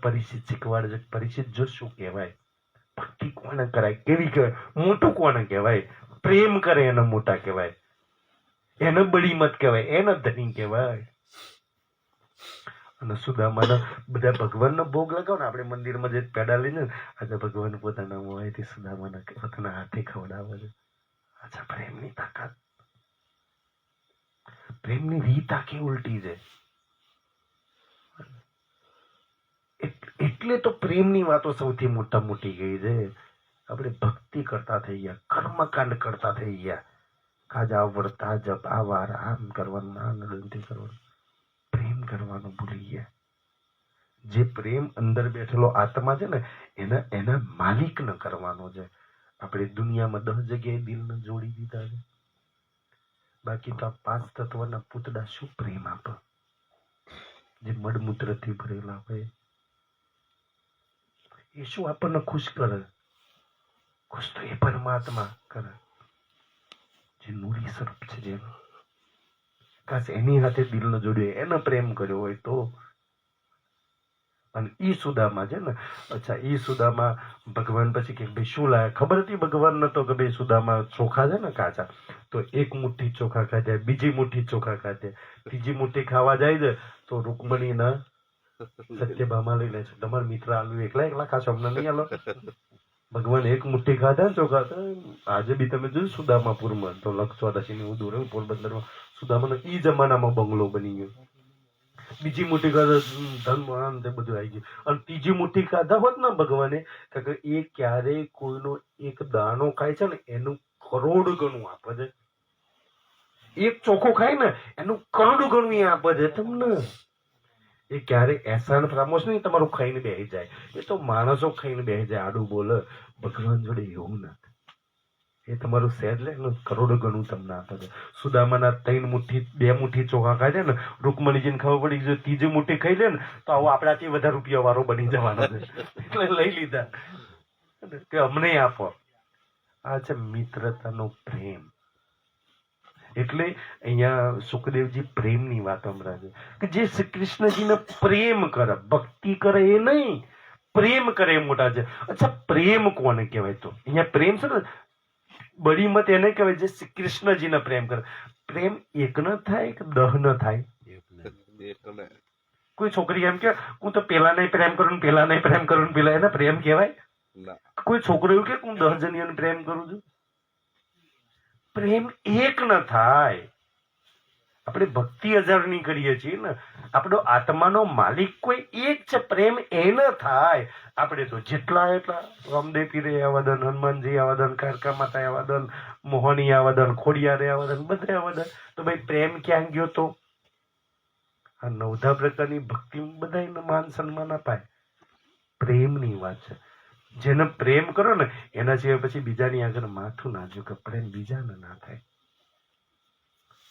પરિચિત શીખવાડે છે. પરિચિત જો શું કહેવાય, ભક્તિ કોને કરાય, કેવી કહેવાય, મોટું કોને કહેવાય, પ્રેમ કરે એને મોટા કહેવાય, એને બડી મત કહેવાય, એને ધની કહેવાય. અને સુદામાના બધા ભગવાનનો ભોગ લગાવો ને, આપણે મંદિરમાં જે પેડા લઈને આજે ભગવાન પોતાના મોંથી સુદામાના પોતાના હાથે ખવડાવે છે. અચ્છા, પ્રેમની તાકાત. પ્રેમની રીત આખી ઉલટી છે. એટલે તો પ્રેમની વાતો સૌથી મોટા મોટી ગઈ છે. આપણે ભક્તિ કરતા થઈ ગયા, કર્મકાંડ કરતા થઈ ગયા, ખાજા વર્તા જપ આ વાર આમ કરવાનું, આ નથી કરવાનું, પ્રેમ કરવાનું ભૂલી ગયા. જે પ્રેમ અંદર બેઠેલો આત્મા છે ને એના માલિક ન કરવાનો છે. આપણે દુનિયામાં 10 જગ્યાએ દિલને જોડી દીધા છે, બાકી તો આ 5 તત્વના પૂતળા શું પ્રેમ આપે? જે મળમૂત્રથી ભરેલા હોય એ શું આપણને ખુશ કરે? ખુશ તો એ પરમાત્મા કરે જે નૂરી સ્વરૂપ છે. જેનો કાશ એની હાથે દિલને જોડ્યો, એને પ્રેમ કર્યો હોય તો. અને ઈ સુદામા છે ને, અચ્છા ઈ સુદામા ભગવાન પછી કે ભાઈ શું લાયા? ખબર હતી ભગવાન નતો કે ભાઈ સુદામા ચોખા છે ને કાચા, તો એક મુઠ્ઠી ચોખા ખાધ્યા, બીજી મુઠ્ઠી ચોખા ખાધ્યા, ત્રીજી મુઠ્ઠી ખાવા જાય છે તો રૂકમણીના સત્યભામા લઈ લે છે, તમારા મિત્ર આલુ એકલા ખાશો, અમને નહીં આલો. ભગવાન એક મુઠ્ઠી ખાધા ને ચોખા. આજે બી તમે જોયું સુદામાપુરમાં તો લક્ષવાદાસી હું દૂર પોરબંદરમાં સુદામાનો ઈ જમાનામાં બંગલો બની ગયો. બીજી મુઠ્ઠી ખાધા ધન તે બધું આવી ગયું. અને ત્રીજી મુઠ્ઠી ખાધા હોત ને ભગવાને, કે એ ક્યારેય કોઈનો એક દાણો ખાય છે ને એનું કરોડ ગણું આપે છે. એક ચોખ્ખો ખાય ને એનું કરોડ ગણું એ આપે છે તમને. એ ક્યારે એસાન ફ્રામોસ નહીં તમારું ખાઈને બેસી જાય, એ તો માણસો ખાઈને બેસી જાય, આડું બોલે. ભગવાન જોડે એવું નથી. એ તમારું સહેજ લે ને કરોડો ગણું તમને આપે છે. સુદામાના 2 મુઠ્ઠી ચોખા ખાય છે ને, રૂકમણીજીને ખબર પડી જો ત્રીજી મુઠ્ઠી ખાઈ લે ને તો આવો આપણાથી વધારે રૂપિયા વાળો બની જવાનો છે, એટલે લઈ લીધા કે અમને આપો. આ છે મિત્રતાનો પ્રેમ. એટલે અહીંયા સુખદેવજી પ્રેમની વાત હમણાં છે કે જે શ્રી કૃષ્ણજીને પ્રેમ કરે, ભક્તિ કરે એ નહીં, પ્રેમ કરે એ મોટા છે. અચ્છા, પ્રેમ કોને કહેવાય? તો અહીંયા પ્રેમ છે ને, બડી મત એને કહેવાય જે શ્રી કૃષ્ણજીને પ્રેમ કરે. પ્રેમ એક ન થાય કે 10 ન થાય? કોઈ છોકરી એમ કે હું તો પેલા નહીં પ્રેમ કરું, પેલા નહીં પ્રેમ કરું, પેલા એને પ્રેમ કહેવાય? કોઈ છોકરો એવું કે હું 10 જણીઓને પ્રેમ કરું છું? પ્રેમ એક ન થાય. આપણે ભક્તિ 1000ની કરીએ છીએ ને, આપણો આત્માનો માલિક કોઈ એક છે. પ્રેમ એ ન થાય. આપણે તો જેટલા એટલા રામદેવ પીરે આવદન, હનુમાનજી આવદન, કારકા માતા આવદન, મોહની આવદન, ખોડિયારે આવદન, બધે આવદન. તો ભાઈ પ્રેમ ક્યાં ગયો? તો આ 9 પ્રકારની ભક્તિ બધાને માન સન્માન અપાય. પ્રેમની વાત છે. જેને પ્રેમ કરો ને એના સિવાય પછી બીજાની આગળ માથું ના ઝૂકે. પ્રેમ બીજાને ના થાય.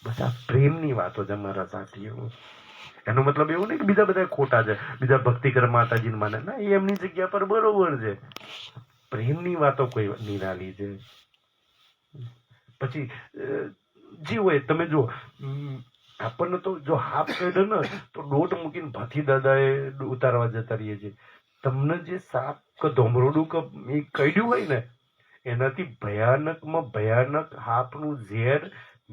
બધા પ્રેમની વાતો છે મારા સાથીઓ. એનો મતલબ એવું નહીં કે બીજા બધા ખોટા છે, બીજા ભક્તિ કરે માતાજીને માને ના, એ એમની જગ્યા પર બરોબર છે. પ્રેમની વાતો કોઈ નિરાલી છે. પછી જે હોય તમે જો, આપણને તો જો હાફ કાઢે ને તો દોટ મૂકીને ભાથી દાદાએ ઉતારવા જતા રહીએ છીએ. તમને જે સાપ કે ધોમરોડું કે એ કઈડ્યું હોય ને એનાથી ભયાનકમાં ભયાનક હાપનું ઝેર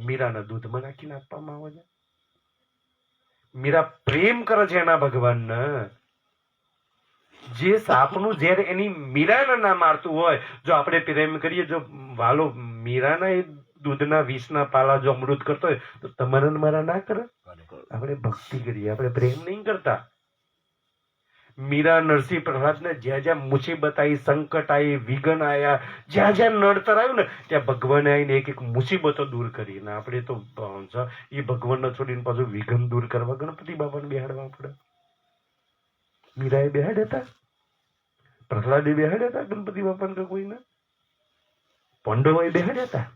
મીરાના દૂધમાં નાખીને આપવામાં આવે છે. મીરા પ્રેમ કરે છે એના ભગવાનને. જે સાપનું ઝેર એની મીરાને ના મારતું હોય, જો આપણે પ્રેમ કરીએ, જો વાલો મીરાના એ દૂધના વિષના પાલા જો અમૃત કરતો હોય તો તમારા મારા ના કરે? આપણે ભક્તિ કરીએ, આપણે પ્રેમ નહીં કરતા. મીરા નરસિંહ પ્રહલાદને જ્યાં જ્યાં મુસીબત આવી, સંકટ આવી, વિઘન આવ્યા, જ્યાં જ્યાં નડતર આવ્યું ને ત્યાં ભગવાને આવીને એક એક મુસીબતો દૂર કરીને આપણે તો એ ભગવાનને છોડીને પાછું વિઘન દૂર કરવા ગણપતિ બાપાને બેહાડવા પડે. મીરાએ બેહાડ્યા હતા. પ્રહલાદે બેહાડ્યા હતા ગણપતિ બાપાને કે કોઈને? પાંડવોએ બેહાડ્યા હતા?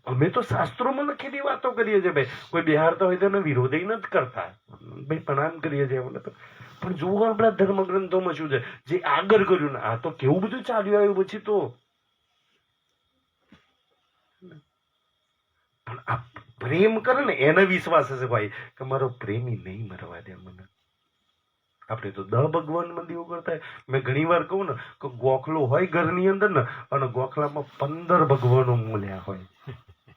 અમે તો શાસ્ત્રોમાં લખેલી વાતો કરીએ છીએ ભાઈ. કોઈ બિહારતા હોય તો એને વિરોધ નથી કરતા ભાઈ, પ્રણામ કરીએ છીએ અમે તો. પણ જુઓ આપણા ધર્મ ગ્રંથોમાં શું છે, જે આગળ કર્યું ને આ તો કેવું બધું ચાલ્યું આવ્યું પછી તો. પણ આ પ્રેમ કરે ને એને વિશ્વાસ હશે ભાઈ કે મારો પ્રેમી નહીં મરવા દે મને. આપણે તો 10 ભગવાન મંદિરો કરતા. મેં ઘણી વાર કહું ને કે ગોખલો હોય ઘરની અંદર ને અને ગોખલામાં 15 ભગવાનો મૂલ્યા હોય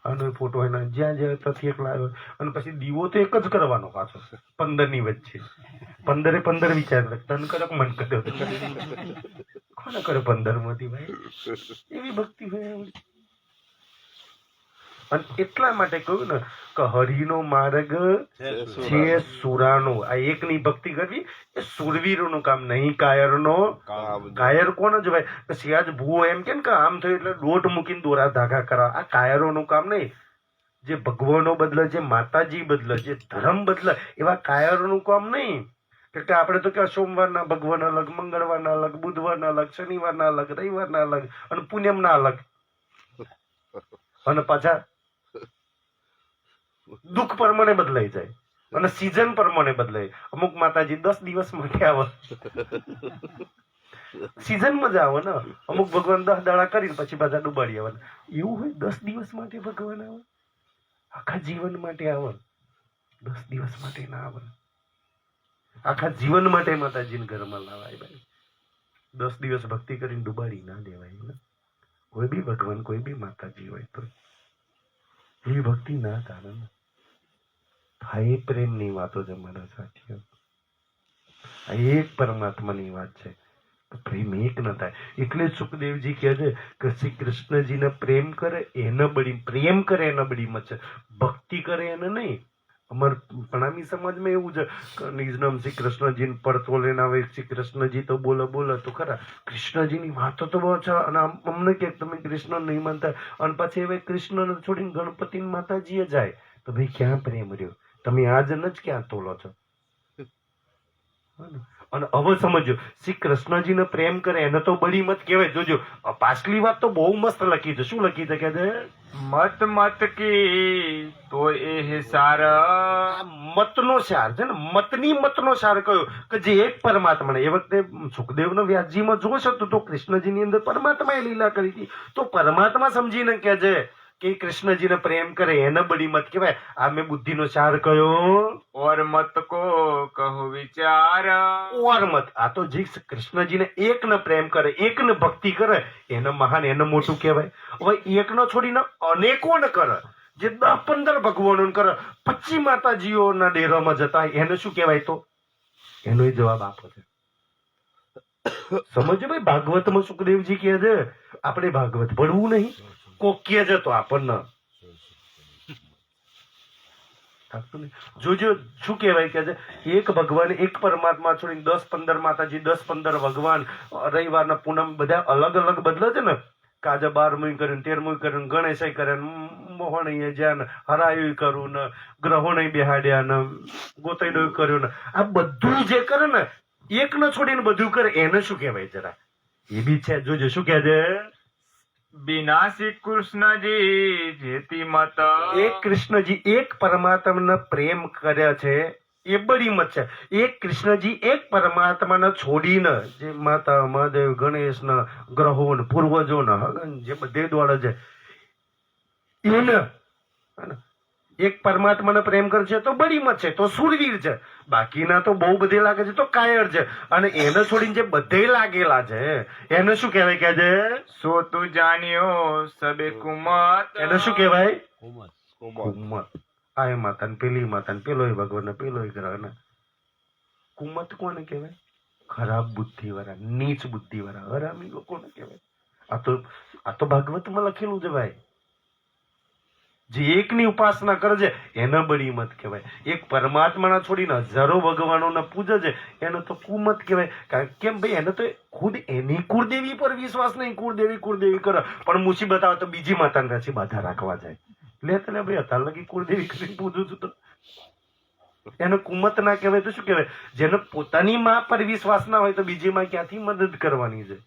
અને ફોટો એના જ્યાં જ્યાં ત્યાંથી એકલા આવ્યો અને પછી દીવો તો એક જ કરવાનો પાછો 15 ની વચ્ચે. 15 વિચાર તન કરે મન કરે કોને કરે 15 માંથી ભાઈ? એવી ભક્તિ હોય. અને એટલા માટે કહ્યું ને કે હરિનો માર્ગ છે સુરાનો. આ એકની ભક્તિ કરવી એ સુરવીરોનું કામ નહીં, કાયરનો. કાયર કોણ જ ભાઈ? કે સિયાજ ભૂવો એમ કે આમ થયું એટલે દોટ મૂકીને દોરા ધાગા કરા. આ કાયરોનું કામ નહીં. જે ભગવાનો બદલે, જે માતાજી બદલે, જે ધર્મ બદલે એવા કાયરોનું કામ નહીં. કે આપણે તો કે સોમવારના ભગવાન અલગ, મંગળવારના અલગ, બુધવારના અલગ, શનિવારના અલગ, રવિવારના અલગ અને પૂનમના અલગ. અને પાછા દુઃખ પ્રમાણે બદલાઈ જાય અને સીઝન પ્રમાણે બદલાય. અમુક માતાજી 10 દિવસ માટે આવે, સીઝનમાં જ આવે ને. અમુક ભગવાન 10 દાડા કરીને પછી પાછા ડુબાડી આવે. એવું હોય 10 દિવસ માટે ભગવાન આવે? આખા જીવન માટે આવે? 10 દિવસ માટે ના આવે, આખા જીવન માટે માતાજીને ઘરમાં લાવાય ભાઈ. 10 દિવસ ભક્તિ કરીને ડુબાડી ના દેવાય ને. કોઈ બી ભગવાન, કોઈ બી માતાજી હોય તો એ ભક્તિ ના ચાલે ને. આ એ પ્રેમની વાતો છે મારા સાથીઓ. આ એક પરમાત્માની વાત છે. પ્રેમ એક ન થાય. એટલે જ સુખદેવજી કહે છે કે શ્રી કૃષ્ણજીને પ્રેમ કરે એને બળી, પ્રેમ કરે એને બળી મત છે, ભક્તિ કરે એને નહીં. અમાર પ્રણામી સમાજમાં એવું છે કે નિજ નામ શ્રી કૃષ્ણજીને પડતો લઈને આવે. શ્રી કૃષ્ણજી તો બોલે તો ખરા, કૃષ્ણજીની વાતો તો બહુ છે અને અમને કે તમે કૃષ્ણ નહીં માનતા અને પછી હવે કૃષ્ણને છોડીને ગણપતિ માતાજીએ જાય તો ભાઈ ક્યાં પ્રેમ રહ્યો? તમે આ જન જ ક્યાં તોલો છો? અને હવે સમજો, શ્રી કૃષ્ણજીને પ્રેમ કરે એને તો બળી મત કહેવાય. જોજો પાછલી વાત તો બહુ મસ્ત લખી છે. શું લખી છે કે મત મત કી તો એ સાર. મતનો સાર છે ને, મતનો સાર કયો કે જે એક પરમાત્મા. એ વખતે સુખદેવનો વ્યાસજીમાં જોશો તો કૃષ્ણજીની અંદર પરમાત્માએ લીલા કરી હતી. તો પરમાત્મા સમજીને કે છે કે કૃષ્ણજીને પ્રેમ કરે એને બડી મત કહેવાય. આ મેં બુદ્ધિનો સાર કયો? ઓર મત કો કહો વિચાર. ઓર મત, આ તો જે કૃષ્ણજીને એકને પ્રેમ કરે, એકને ભક્તિ કરે એને મહાન, એને મોટું કહેવાય. હવે એકનો છોડીને અનેકોને કરે, જે 10-15 ભગવાનોને કરે, 25 માતાજીઓના ડેરામાં જતા એને શું કહેવાય? તો એનો જવાબ આપો છે. સમજો ભાઈ, ભાગવતમાં સુખદેવજી કહે છે આપણે ભાગવત ભણવું નહીં. કોકીએ જતો આપણને જોજો શું કહેવાય કે એક ભગવાન, એક પરમાત્મા છોડીને 10-15 માતાજી, 10-15 ભગવાન, રવિવારના પૂનમ બધા અલગ અલગ બદલે છે ને. કાજે 12મું કર્યું, 13મું કર્યું, ગણેશ કર્યા, મોહણીએ જ્યાં ને હરાયું કર્યું ને, ગ્રહોને બેહાડ્યા ને, ગોતૈડું કર્યું ને, આ બધું જે કરે ને એક ન છોડીને બધું કરે એને શું કહેવાય? જરા એ બી છે. જોજો શું કહે છે? बिना श्री कृष्ण जी जेती मत. એક કૃષ્ણજી એક પરમાત્માને પ્રેમ કર્યા છે એ બડી મત છે. એક કૃષ્ણજી એક પરમાત્માને છોડીને જે માતા, મહાદેવ, ગણેશ ને ગ્રહો ને પૂર્વજો ને હગન જે બધે દોડે છે એને એક પરમાત્માને પ્રેમ કરે છે તો બડી મત છે, તો સુરવીર છે. બાકીના તો બહુ બધે લાગે છે તો કાયર છે. અને એને છોડીને જે બધે લાગેલા છે એને શું કહેવાય? કે છે સો તું જાણ્યો સબે કુમત. એને શું કહેવાય? કુમત. આ એ માતા ને પેલી માતા ને પેલો ભગવાન ને પેલો ગ્રહ ને. કુમત કોને કહેવાય? ખરાબ બુદ્ધિ વાળા, નીચ બુદ્ધિ વાળા, હરામી લોકોને કહેવાય. આ તો ભાગવતમાં લખેલું છે ભાઈ. જે એકની ઉપાસના કરે છે એને બડી મત કહેવાય. એક પરમાત્માના છોડીને હજારો ભગવાનોને પૂજે છે એને તો કુમત કહેવાય. કારણ કેમ ભાઈ? એને તો ખુદ એની કુળદેવી પર વિશ્વાસ નહીં. કુળદેવી કરે પણ મુસીબત આવે તો બીજી માતાને પાછી બાધા રાખવા જાય. લે તને ભાઈ અત્યાર લગી કુળદેવી કરીને પૂજું છું તો એને કુમત ના કહેવાય તો શું કહેવાય? જેને પોતાની માં પર વિશ્વાસ ના હોય તો બીજી માં ક્યાંથી મદદ કરવાની છે?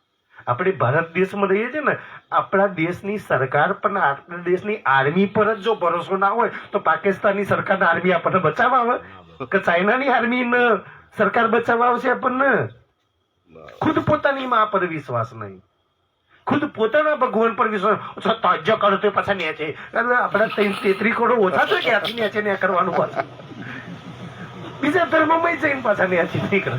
આપણે ભારત દેશમાં રહીએ છીએ ને, આપણા દેશની સરકાર પર, આપણા દેશની આર્મી પર જ જો ભરોસો ના હોય તો પાકિસ્તાનની સરકારની આર્મી આપણને બચાવવા આવે કે ચાઇનાની આર્મી સરકાર બચાવવા આવશે આપણને? ખુદ પોતાની માં પર વિશ્વાસ નહીં, ખુદ પોતાના ભગવાન પર વિશ્વાસ તાજ્ય કરો તો પાછા ન્યાચે. આપણા 33 કરોડ ઓછા છે ક્યાંથી ન્યાચે ન્યા કરવાનું? પાછું બીજા ધર્મમાં જઈને પાછા ન્યાચી નહીં કરે.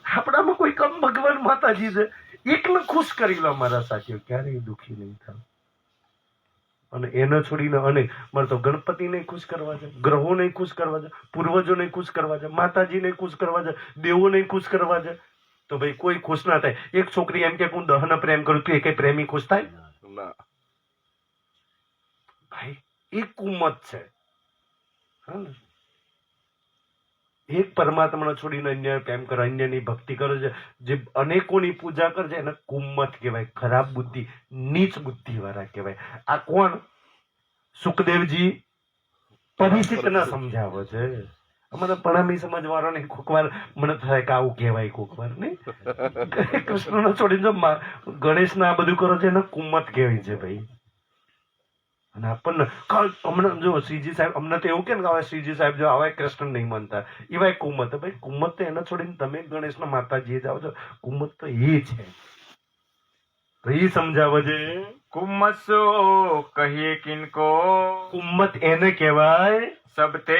આપણામાં કોઈ કમ ભગવાન માતાજી છે, એકને ખુશ કરી લો મારા સાથીઓ, ક્યારેય દુઃખી નહીં થાવ. અને એને છોડીને અને મારે તો ગણપતિને ખુશ કરવા છે, ગ્રહોને ખુશ કરવા છે, પૂર્વજોને ખુશ કરવા છે, માતાજીને ખુશ કરવા છે, દેવોને ખુશ કરવા છે, તો ભાઈ કોઈ ખુશ ના થાય. એક છોકરી એમ કે હું દહને પ્રેમ કરું, તું એક પ્રેમી ખુશ થાય? ભાઈ એક કુમત છે. હા ને, એક પરમાત્માને છોડીને અન્ય પ્રેમ કરે, અન્યની ભક્તિ કરે છે, જે અનેકોની પૂજા કરે છે, એને કુમત કહેવાય. ખરાબ બુદ્ધિ, નીચ બુદ્ધિ વાળા કહેવાય. આ કોણ? સુખદેવજી પરિચિતને સમજાવે છે. અમારા પ્રણામી સમજવાળાને કોક વાર મને થાય કે આવું કહેવાય કોક વાર નહીં. કૃષ્ણને છોડીને જો ગણેશને આ બધું કરો છે એને કુમત કહેવાય છે ભાઈ. અને આપણને હમણાં જો શ્રીજી સાહેબ અમને તો એવું કે હવે શ્રીજી સાહેબ જો આવા કૃષ્ણ નહીં માનતા, એવા કુમત. ભાઈ કુમત તો એને છોડીને તમે ગણેશના માતાજી જાઓ છો, કુમત તો એ છે. તો એ સમજાવે છે. कुम्मत सो कहिए किनको, કુમત એને કહેવાય सबते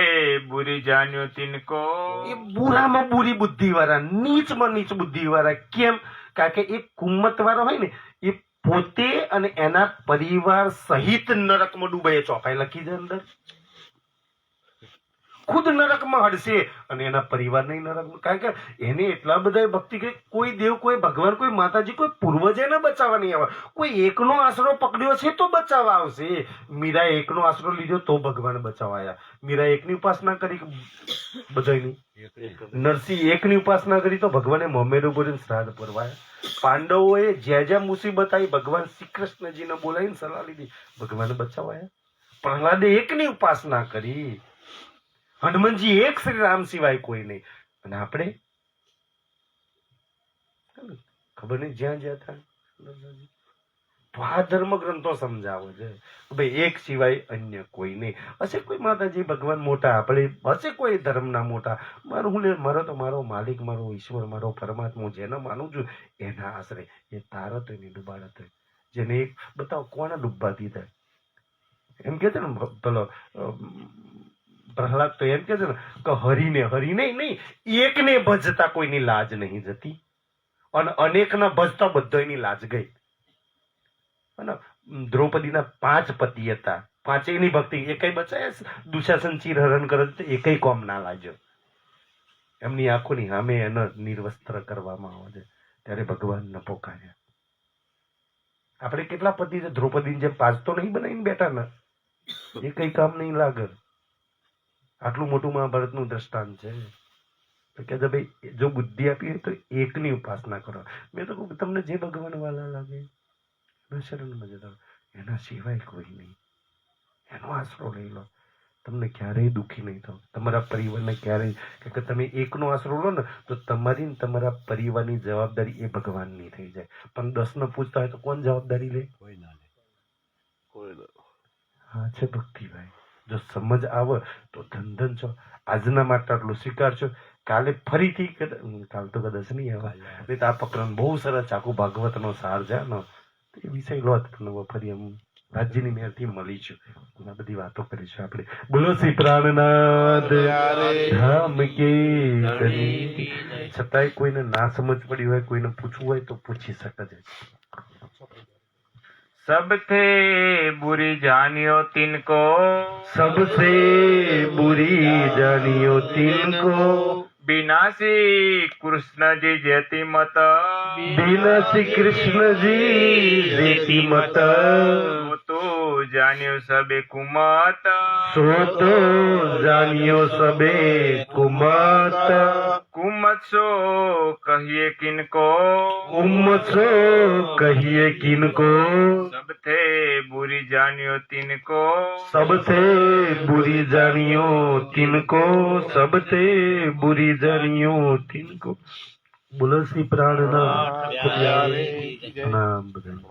बुरी जान्यो तिनको. એ બુરામાં બુરી બુદ્ધિ વાળા, નીચમાં નીચ બુદ્ધિ વાળા. કેમ? કારણ કે એ કુમત વાળો હોય ને, એ પોતે અને એના પરિવાર સહિત નરકમાં ડૂબાય. ચોપાઈ લખી છે અંદર. ખુદ નરકમાં હડશે અને એના પરિવારને નરકમાં. કારણ કે એને એટલા બધા ભક્તિ કે કોઈ દેવ, કોઈ ભગવાન, કોઈ માતાજી, કોઈ પૂર્વજ એને બચાવવા નહીં આવે. કોઈ એકનો આશરો પકડ્યો છે તો બચાવવા આવશે. મીરા એકનો આશરો લીધો તો ભગવાન બચાવવા આવ્યા. મીરા એકની ઉપાસના કરી બધાની. નરસિંહ એકની ઉપાસના કરી તો ભગવાને મમેરું બોલીને શ્રાદ્ધ પરવાયા. પાંડવોએ જ્યાં જ્યાં મુસીબત આવી ભગવાન શ્રી કૃષ્ણજીને બોલાવીને સલાહ લીધી, ભગવાન બચાવાયા. પ્રહલાદે એકની ઉપાસના કરી, હનુમાનજી એક, શ્રી રામ સિવાય કોઈ નહીં. અને આપણે ખબર નહીં જ્યાં જ્યાં થાય. તો આ ધર્મ ગ્રંથો સમજાવે છે ભાઈ એક સિવાય અન્ય કોઈ નહીં. હશે કોઈ માતાજી ભગવાન મોટા, આપણે હશે કોઈ ધર્મના મોટા. મારો તો મારો માલિક, મારો ઈશ્વર, મારો પરમાત્મા જેને માનું છું એના આશરે એ તારત એની ડૂબાડત. જેને એક બતાવો કોને ડૂબવાથી થાય? એમ કે છે ને પેલો પ્રહલાદ તો એમ કે છે ને કે હરીને નહીં, એકને ભજતા કોઈની લાજ નહીં જતી, અને અનેકના ભજતા બધાની લાજ ગઈ. અને દ્રૌપદીના 5 પતિ હતા, 5ની ભક્તિ એકઈ બચાયા. દુશાસન ચીરહરણ કરે તો એકઈ કોમ ના લાગ્યો. એમની આંખોની સામે એને નિર્વસ્ત્ર કરવામાં આવે છે ત્યારે ભગવાનને પોકાર્યા. આપણે કેટલા પતિ છે? દ્રૌપદીને જેમ 5 તો નહીં બનાવીને બેઠા ને, એ કઈ કામ નહીં લાગે. આટલું મોટું મહાભારતનું દ્રષ્ટાંત છે. તો કે ભાઈ જો બુદ્ધિ આપી હોય તો એકની ઉપાસના કરો. મેં તો કહું તમને જે ભગવાન વાલા લાગે એના શરણમાં જતા, એના સિવાય કોઈ નહીં. એનો આશરો લઈ લો, તમને ક્યારેય દુઃખી નહીં થાવ. તમારા પરિવારને ક્યારેય, કે તમે એકનો આશરો લો ને તો તમારી તમારા પરિવારની જવાબદારી એ ભગવાનની થઈ જાય. પણ 10ને પૂછતા હોય તો કોણ જવાબદારી લે? કોઈ ના લે. હા છે ભક્તિભાઈ. જો સમજ આવે તો ધન છો. આજના માટે આટલું સ્વીકારશો, કાલે ફરીથી કાલ તો કદાચ નહીં આવે, નહીં તો આ પકડવાનું બહુ સરસ આખું ભાગવતનો સાર છે ને, એ વિષય લો ફરી એમ રાજ્યની મેરથી મળીશું, આ બધી વાતો કરીશું આપણે. બોલો શ્રી પ્રાણનાથ ધામ કે. છતાંય કોઈને ના સમજ પડી હોય, કોઈને પૂછવું હોય તો પૂછી શકે છે. सबथे बुरी जानियो तिनको, सबसे बुरी जानियो तिनको, विनाशी कृष्ण जी जयति मत, विनाशी कृष्ण जी जयति मत, तो जानियो सबे कुमत, सो तो जानियो सबे कुमत, कुमत उम्मत सो कहिए किनको उम्मत सो कहिए किनको सब थे बुरी जानियो तिनको सबसे बुरी जानियो तिनको सबसे बुरी जानियो तिनको बोलो श्री प्राणनाथ प्यारे नाम बदल